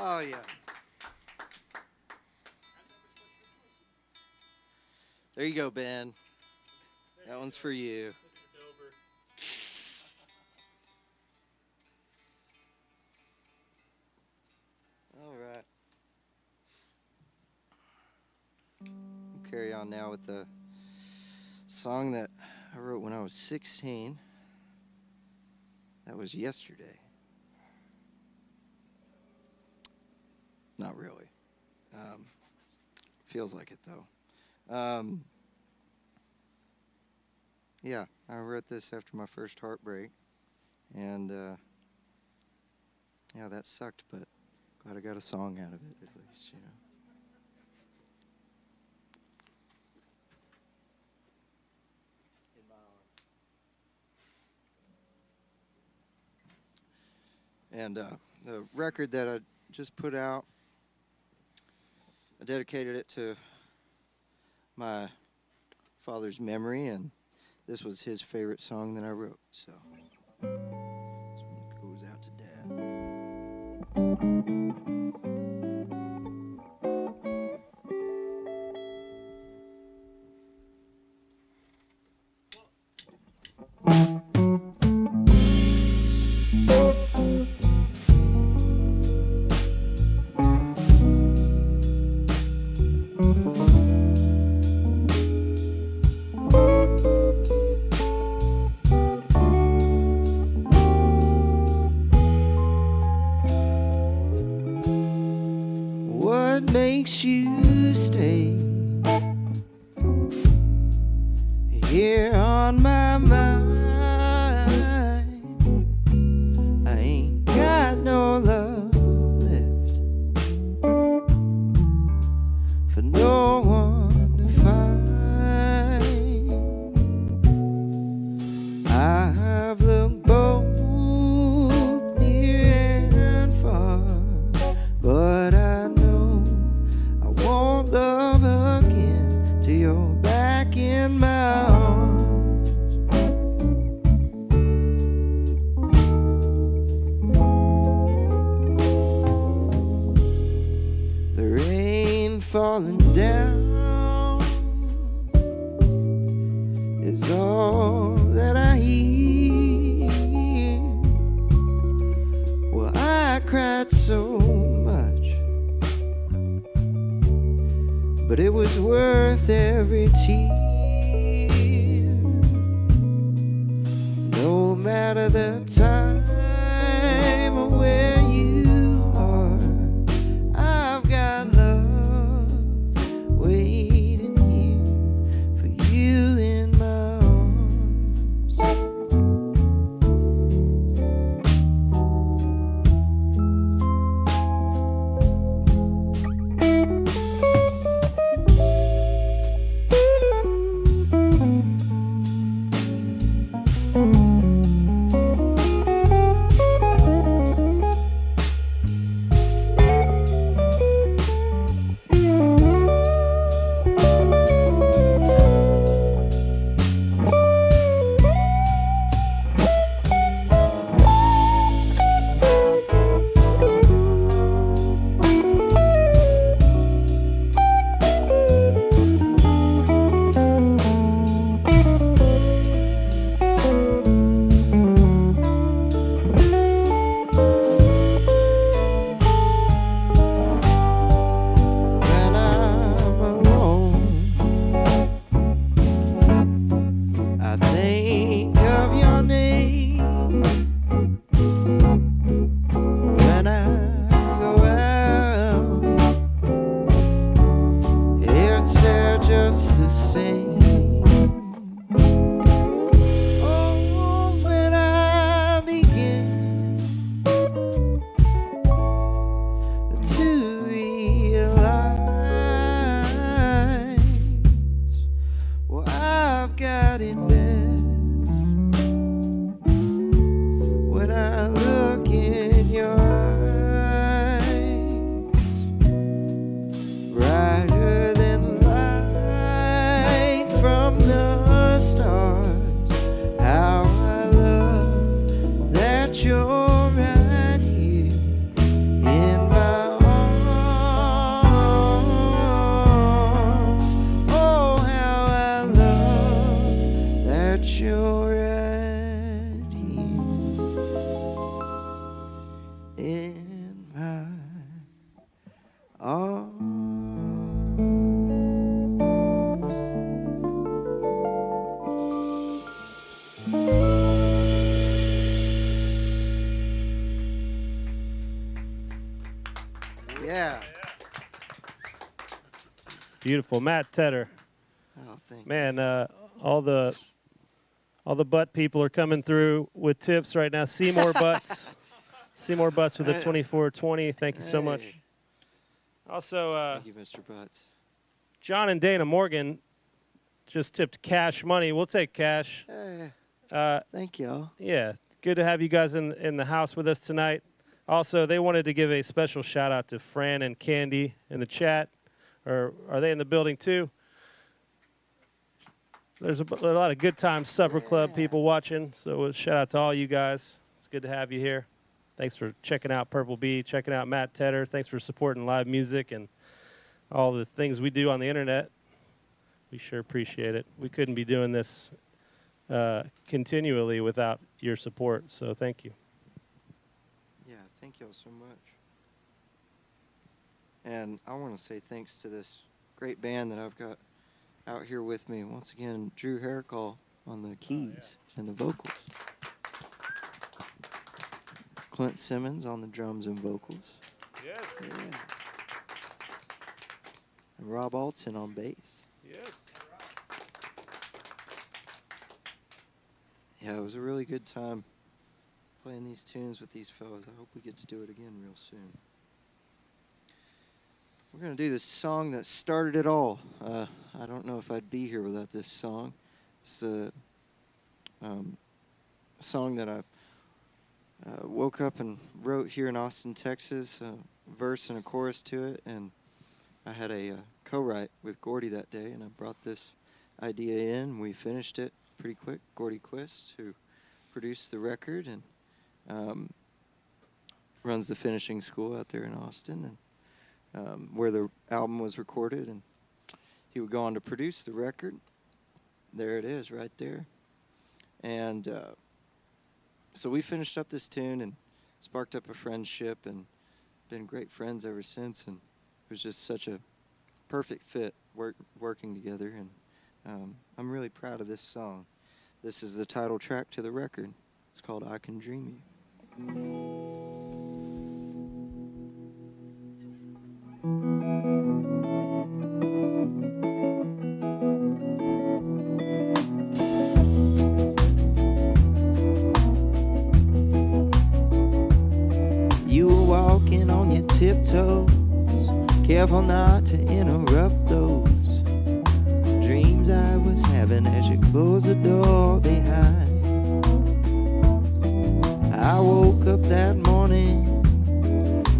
Oh, yeah. There you go, Ben. That one's for you. All right. We'll carry on now with the song that I wrote when I was 16. That was yesterday. Not really. Feels like it, though. Yeah, I wrote this after my first heartbreak. And, yeah, that sucked, but glad I got a song out of it, at least, you know. And the record that I just put out, I dedicated it to my father's memory, and this was his favorite song that I wrote. So this one goes out to Dad. Makes you stay here on my mind? I ain't got no love left for no one to find. I've looked both near and far, but I won't love again till you're back in my arms. The rain falling down is all that I hear. Well, I cried so much, but it was worth every tear. No matter the time or where you are, I've got love waiting here for you in my arms. Yeah. Beautiful. Matt Tedder. Oh, thank you. Man, all the butt people are coming through with tips right now. Seymour Butts. Seymour Butts with a 2420. Thank you so much. Hey. Also, Thank you, Mr. Butts. John and Dana Morgan just tipped cash money. We'll take cash. Hey, Uh, thank y'all. yeah, good to have you guys in the house with us tonight. Also, they wanted to give a special shout out to Fran and Candy in the chat. Or are they in the building too? There's a lot of Good Times Supper Club people watching, so a shout out to all you guys. It's good to have you here. Thanks for checking out Purple Bee, checking out Matt Tedder. Thanks for supporting live music and all the things we do on the internet. We sure appreciate it. We couldn't be doing this continually without your support, so thank you. Yeah, thank y'all so much. And I want to say thanks to this great band that I've got out here with me. Once again, Drew Heracall on the keys and the vocals. Clint Simmons on the drums and vocals. Yes. Yeah. And Rob Alton on bass. Yes. Yeah, it was a really good time playing these tunes with these fellas. I hope we get to do it again real soon. We're going to do this song that started it all. I don't know if I'd be here without this song. It's a song that I woke up and wrote here in Austin, Texas, a verse and a chorus to it, and I had a co-write with Gordy that day, and I brought this idea in. We finished it pretty quick. Gordy Quist, who produced the record and runs the finishing school out there in Austin, and where the album was recorded, and he would go on to produce the record. There it is right there. And so we finished up this tune and sparked up a friendship and been great friends ever since, and it was just such a perfect fit working together, and I'm really proud of this song. This is the title track to the record. It's called I Can Dream You. You were walking on your tiptoes, careful not to interrupt those dreams I was having as you closed the door behind. I woke up that morning,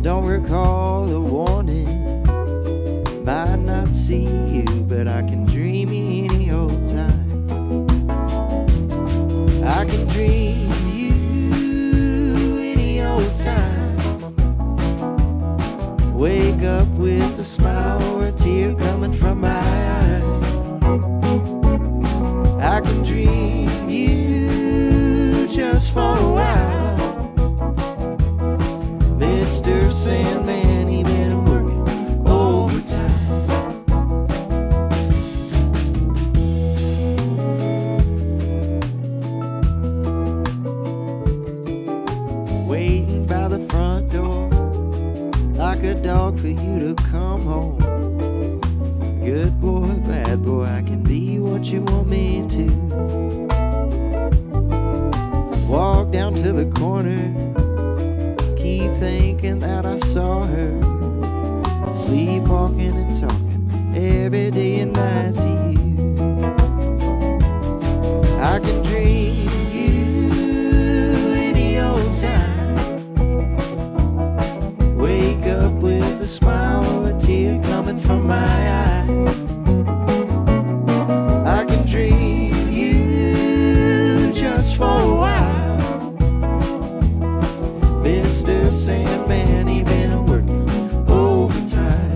don't recall the warning. Might not see you, but I can dream you any old time. I can dream you any old time. Wake up with a smile or a tear coming from my eye. I can dream you just for a while. Mr. Sandman, he been working overtime. Waiting by the front door like a dog for you to come home. Good boy, bad boy, I can be what you want me to. Walk down to the corner, keep thinking that I saw her, sleepwalking and talking every day and night to you. I can dream you any old time. Wake up with a smile or a tear coming from my eye. I can dream you just for a while. Mr. Sandman, he been working overtime.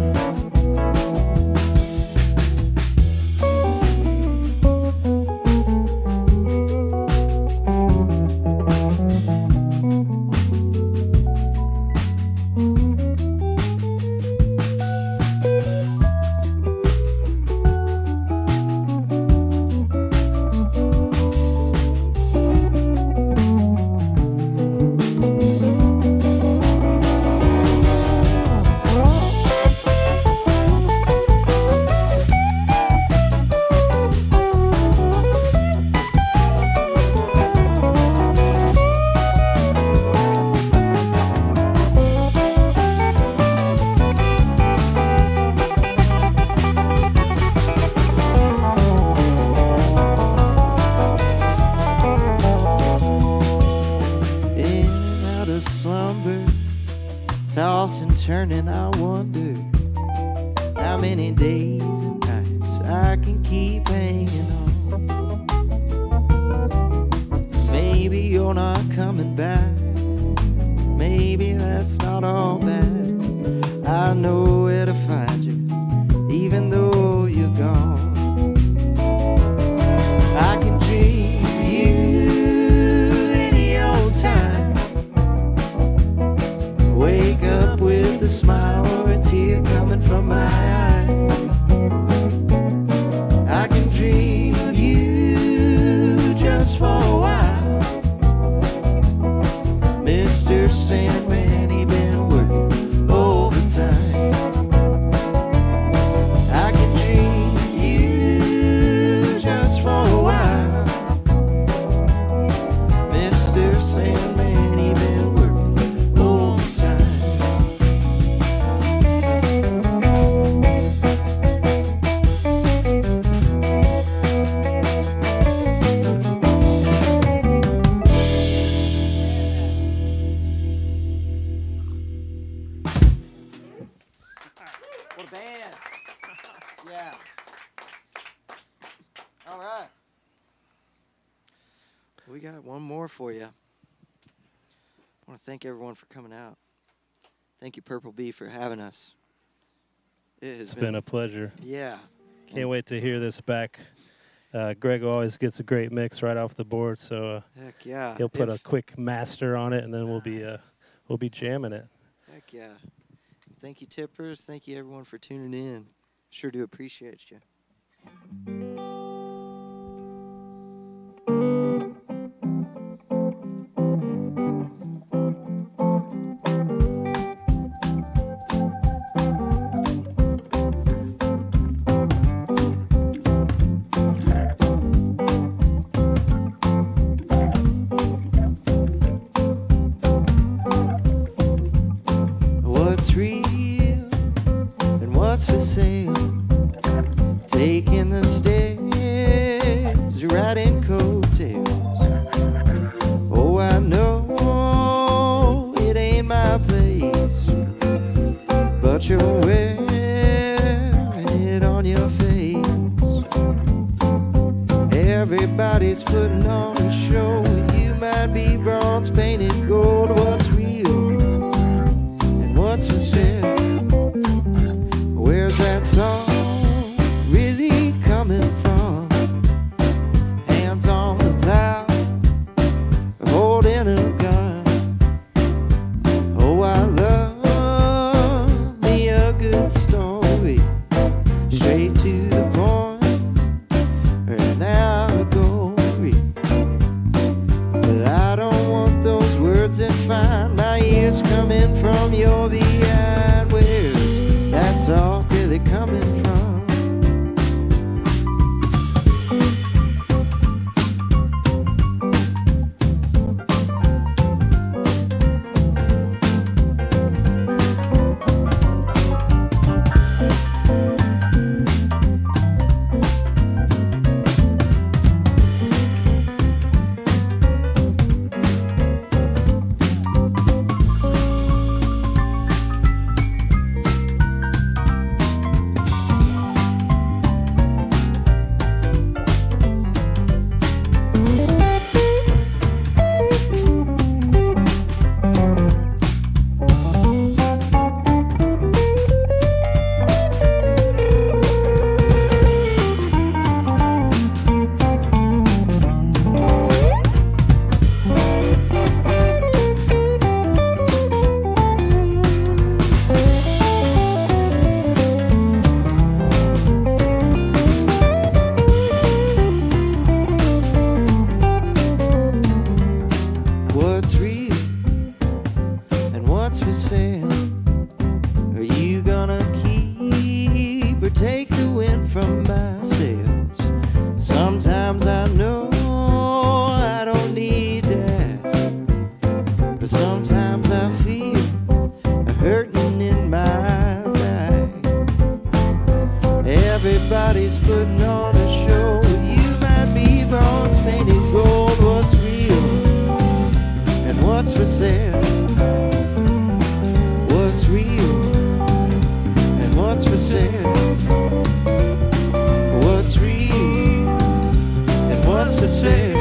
toss and turn, and I wonder how many days and nights I can keep hanging on. Maybe you're not coming back, maybe that's not all bad. I know where to find you, even though you're gone. I can dream you any old time, wake up with a smile or a tear coming from my eye. I can dream of you just for a while. Mr. Sandman, he been working overtime. I can dream of you just for a while. Mr. Sandman, he been working overtime. What a band. Yeah. All right. We got one more for you. I want to thank everyone for coming out. Thank you, Purple Bee, for having us. It has It's been a pleasure. Yeah. Can't wait to hear this back. Greg always gets a great mix right off the board, so Heck yeah. he'll put a quick master on it, and then we'll be jamming it. Heck yeah. Thank you, tippers. Thank you, everyone, for tuning in. Sure do appreciate you. What's real and what's for sale? Taking the stairs, riding coattails. Oh, I know it ain't my place, but you're wearing it on your face. Everybody's putting on a show. You might be bronze painted gold. What's real and what's for sale? Where's that song really coming from? Hands on the plow, holding a gun. Oh, I love me a good story, straight to the point, and allegory. But I don't want those words that find my ears coming from your behind. Where's that talk really coming from? for sale, what's real and what's for sale.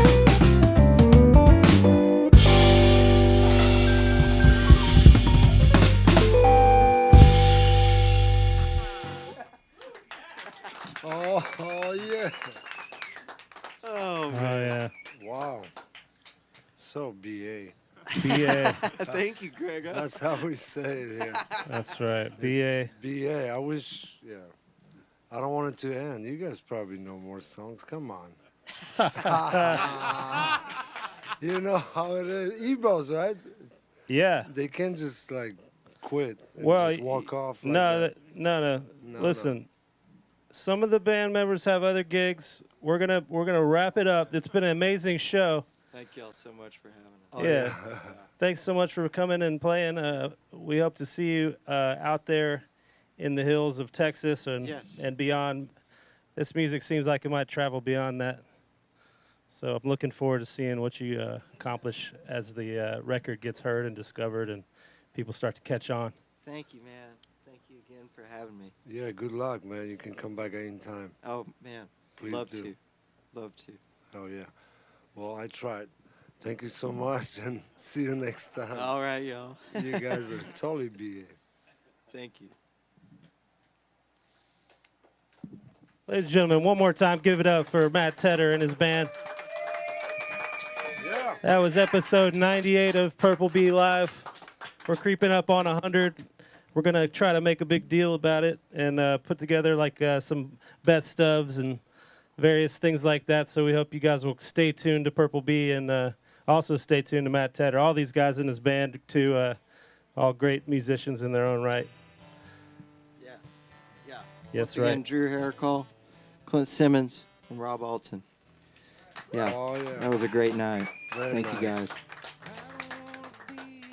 Oh yeah. Oh, Oh yeah. Wow. So BA. BA. Thank you, Greg. That's how we say it here. That's right. It's BA. BA. I wish, yeah. I don't want it to end. You guys probably know more songs. Come on. You know how it is. Ebos, right? Yeah. They can't just like quit and Well, just walk off. Like no, that. no. No, Listen, some of the band members have other gigs. We're gonna wrap it up. It's been an amazing show. Thank y'all so much for having us. Oh, Yeah. Thanks so much for coming and playing. We hope to see you out there in the hills of Texas and Yes. and beyond. This music seems like it might travel beyond that. So I'm looking forward to seeing what you accomplish as the record gets heard and discovered and people start to catch on. Thank you, man. Thank you again for having me. Yeah, good luck, man. You can come back anytime. Oh, man. Please Love do. to. Love to. Oh, yeah. Well, I tried. Thank you so much, and see you next time. All right, y'all. You guys are totally BA. Thank you. Ladies and gentlemen, one more time, give it up for Matt Tedder and his band. Yeah. That was episode 98 of Purple Bee Live. We're creeping up on 100. We're going to try to make a big deal about it and put together like some best ofs and various things like that. So we hope you guys will stay tuned to Purple Bee and also stay tuned to Matt Tedder. All these guys in his band, too, all great musicians in their own right. Yeah. Yeah. Yes, Once again, right. Drew Heracall, Clint Simmons, and Rob Alton. Yeah. Oh, yeah. That was a great night. Very Thank nice. you, guys.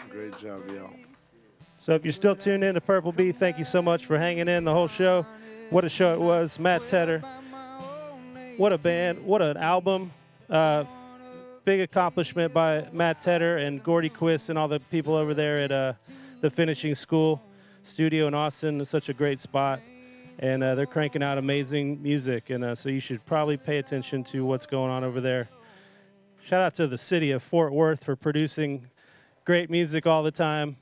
Great job, y'all. So if you're still tuned in to Purple Bee, thank you so much for hanging in the whole show. What a show it was. Matt Tedder. What a band. What an album. Big accomplishment by Matt Tedder and Gordy Quist and all the people over there at the Finishing School studio in Austin. It's such a great spot. And they're cranking out amazing music. And so you should probably pay attention to what's going on over there. Shout out to the city of Fort Worth for producing great music all the time.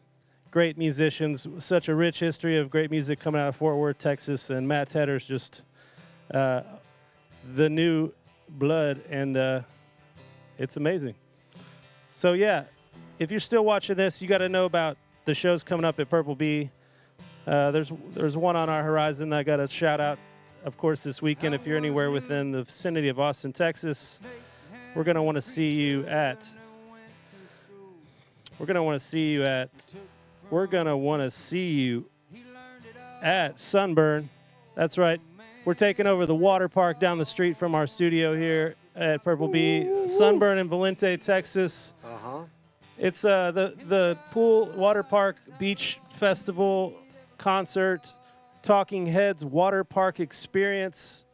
Great musicians. Such a rich history of great music coming out of Fort Worth, Texas. And Matt Tedder's just the new blood. And it's amazing. So, yeah, if you're still watching this, you got to know about the shows coming up at Purple Bee. There's one on our horizon that I got to shout out, of course, this weekend. If you're anywhere within the vicinity of Austin, Texas, we're going to want to see you at Sunburn. That's right. We're taking over the water park down the street from our studio here at Purple Bee. Sunburn in Volente, Texas. Uh-huh. It's the pool, water park, beach festival, concert, Talking Heads water park experience.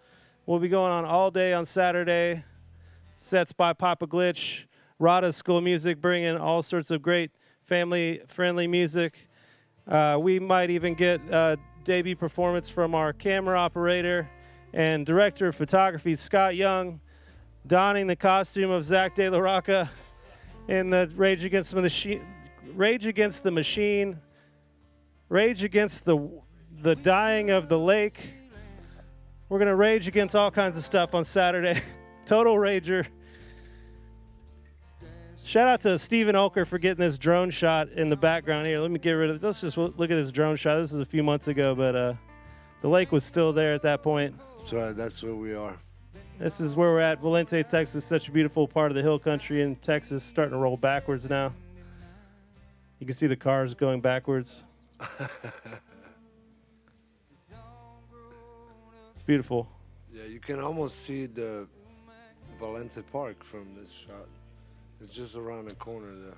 We'll be going on all day on Saturday. Sets by Papa Glitch, Rada School Music, bringing all sorts of great family-friendly music. We might even get a debut performance from our camera operator and director of photography, Scott Young, donning the costume of Zach De La Rocca in the Rage Against the Machine, Rage Against the dying of the lake. We're going to rage against all kinds of stuff on Saturday. Total rager. Shout out to Steven Oker for getting this drone shot in the background here. Let me get rid of it. Let's just look at this drone shot. This is a few months ago, but the lake was still there at that point. That's right. That's where we are. This is where we're at. Volente, Texas, such a beautiful part of the hill country in Texas, starting to roll backwards now. You can see the cars going backwards. It's beautiful. Yeah, you can almost see the Volente Park from this shot. It's just around the corner there.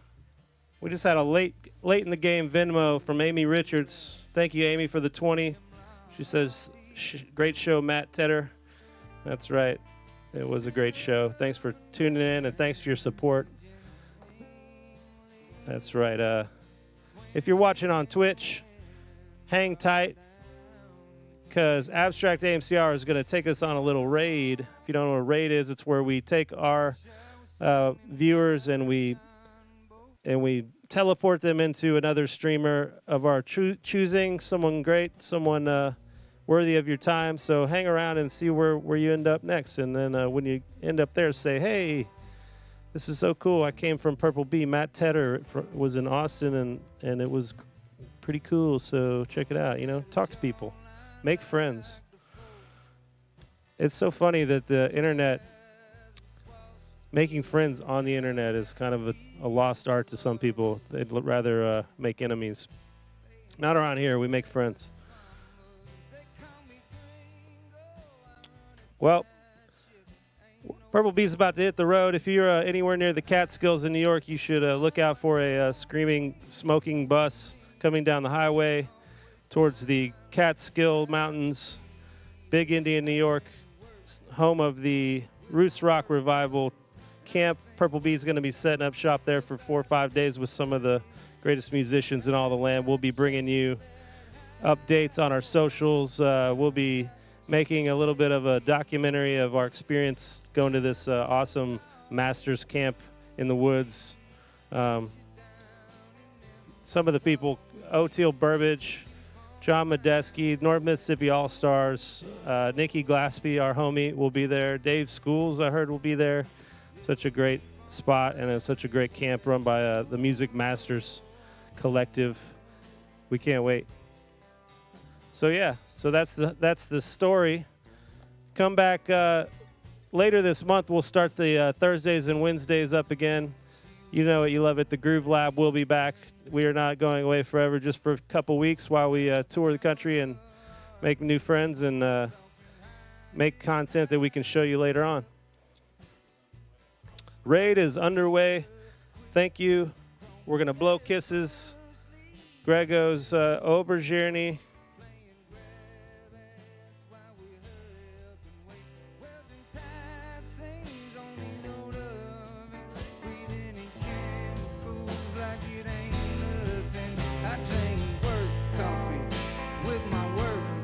We just had a late in the game Venmo from Amy Richards. Thank you, Amy, for the 20. She says, great show, Matt Tedder. That's right. It was a great show. Thanks for tuning in, and thanks for your support. That's right. If you're watching on Twitch, hang tight. because Abstract AMCR is going to take us on a little raid. If you don't know what a raid is, it's where we take our viewers and we teleport them into another streamer of our choosing, someone great, someone worthy of your time. So hang around and see where you end up next. And then when you end up there, say, hey, this is so cool. I came from Purple Bee. Matt Tedder was in Austin, and it was pretty cool. So check it out. You know, talk to people. Make friends. It's so funny that the internet, making friends on the internet is kind of a lost art to some people. They'd rather make enemies. Not around here. We make friends. Well, Purple Bee's about to hit the road. If you're anywhere near the Catskills in New York, you should look out for a screaming, smoking bus coming down the highway towards the Catskill Mountains, Big Indian, New York, home of the Roots Rock Revival camp. Purple Bee's going to be setting up shop there for 4 or 5 days with some of the greatest musicians in all the land. We'll be bringing you updates on our socials. We'll be making a little bit of a documentary of our experience going to this awesome Masters camp in the woods. Some of the people, O'Teal Burbage, John Medeski, North Mississippi All-Stars, Nikki Glaspie, our homie, will be there. Dave Schools, I heard, will be there. Such a great spot, and it's such a great camp run by the Music Masters Collective. We can't wait. So yeah, so that's the story. Come back later this month. We'll start the Thursdays and Wednesdays up again. You know it, you love it. The Groove Lab will be back. We are not going away forever, just for a couple weeks while we tour the country and make new friends and make content that we can show you later on. Raid is underway. Thank you. We're gonna blow kisses. Gregos Obergierney.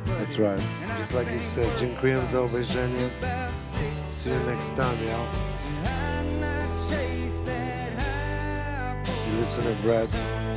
That's right. Just like you said, Jim Cream's over, Jenny. See you next time, y'all. You listen to Brad.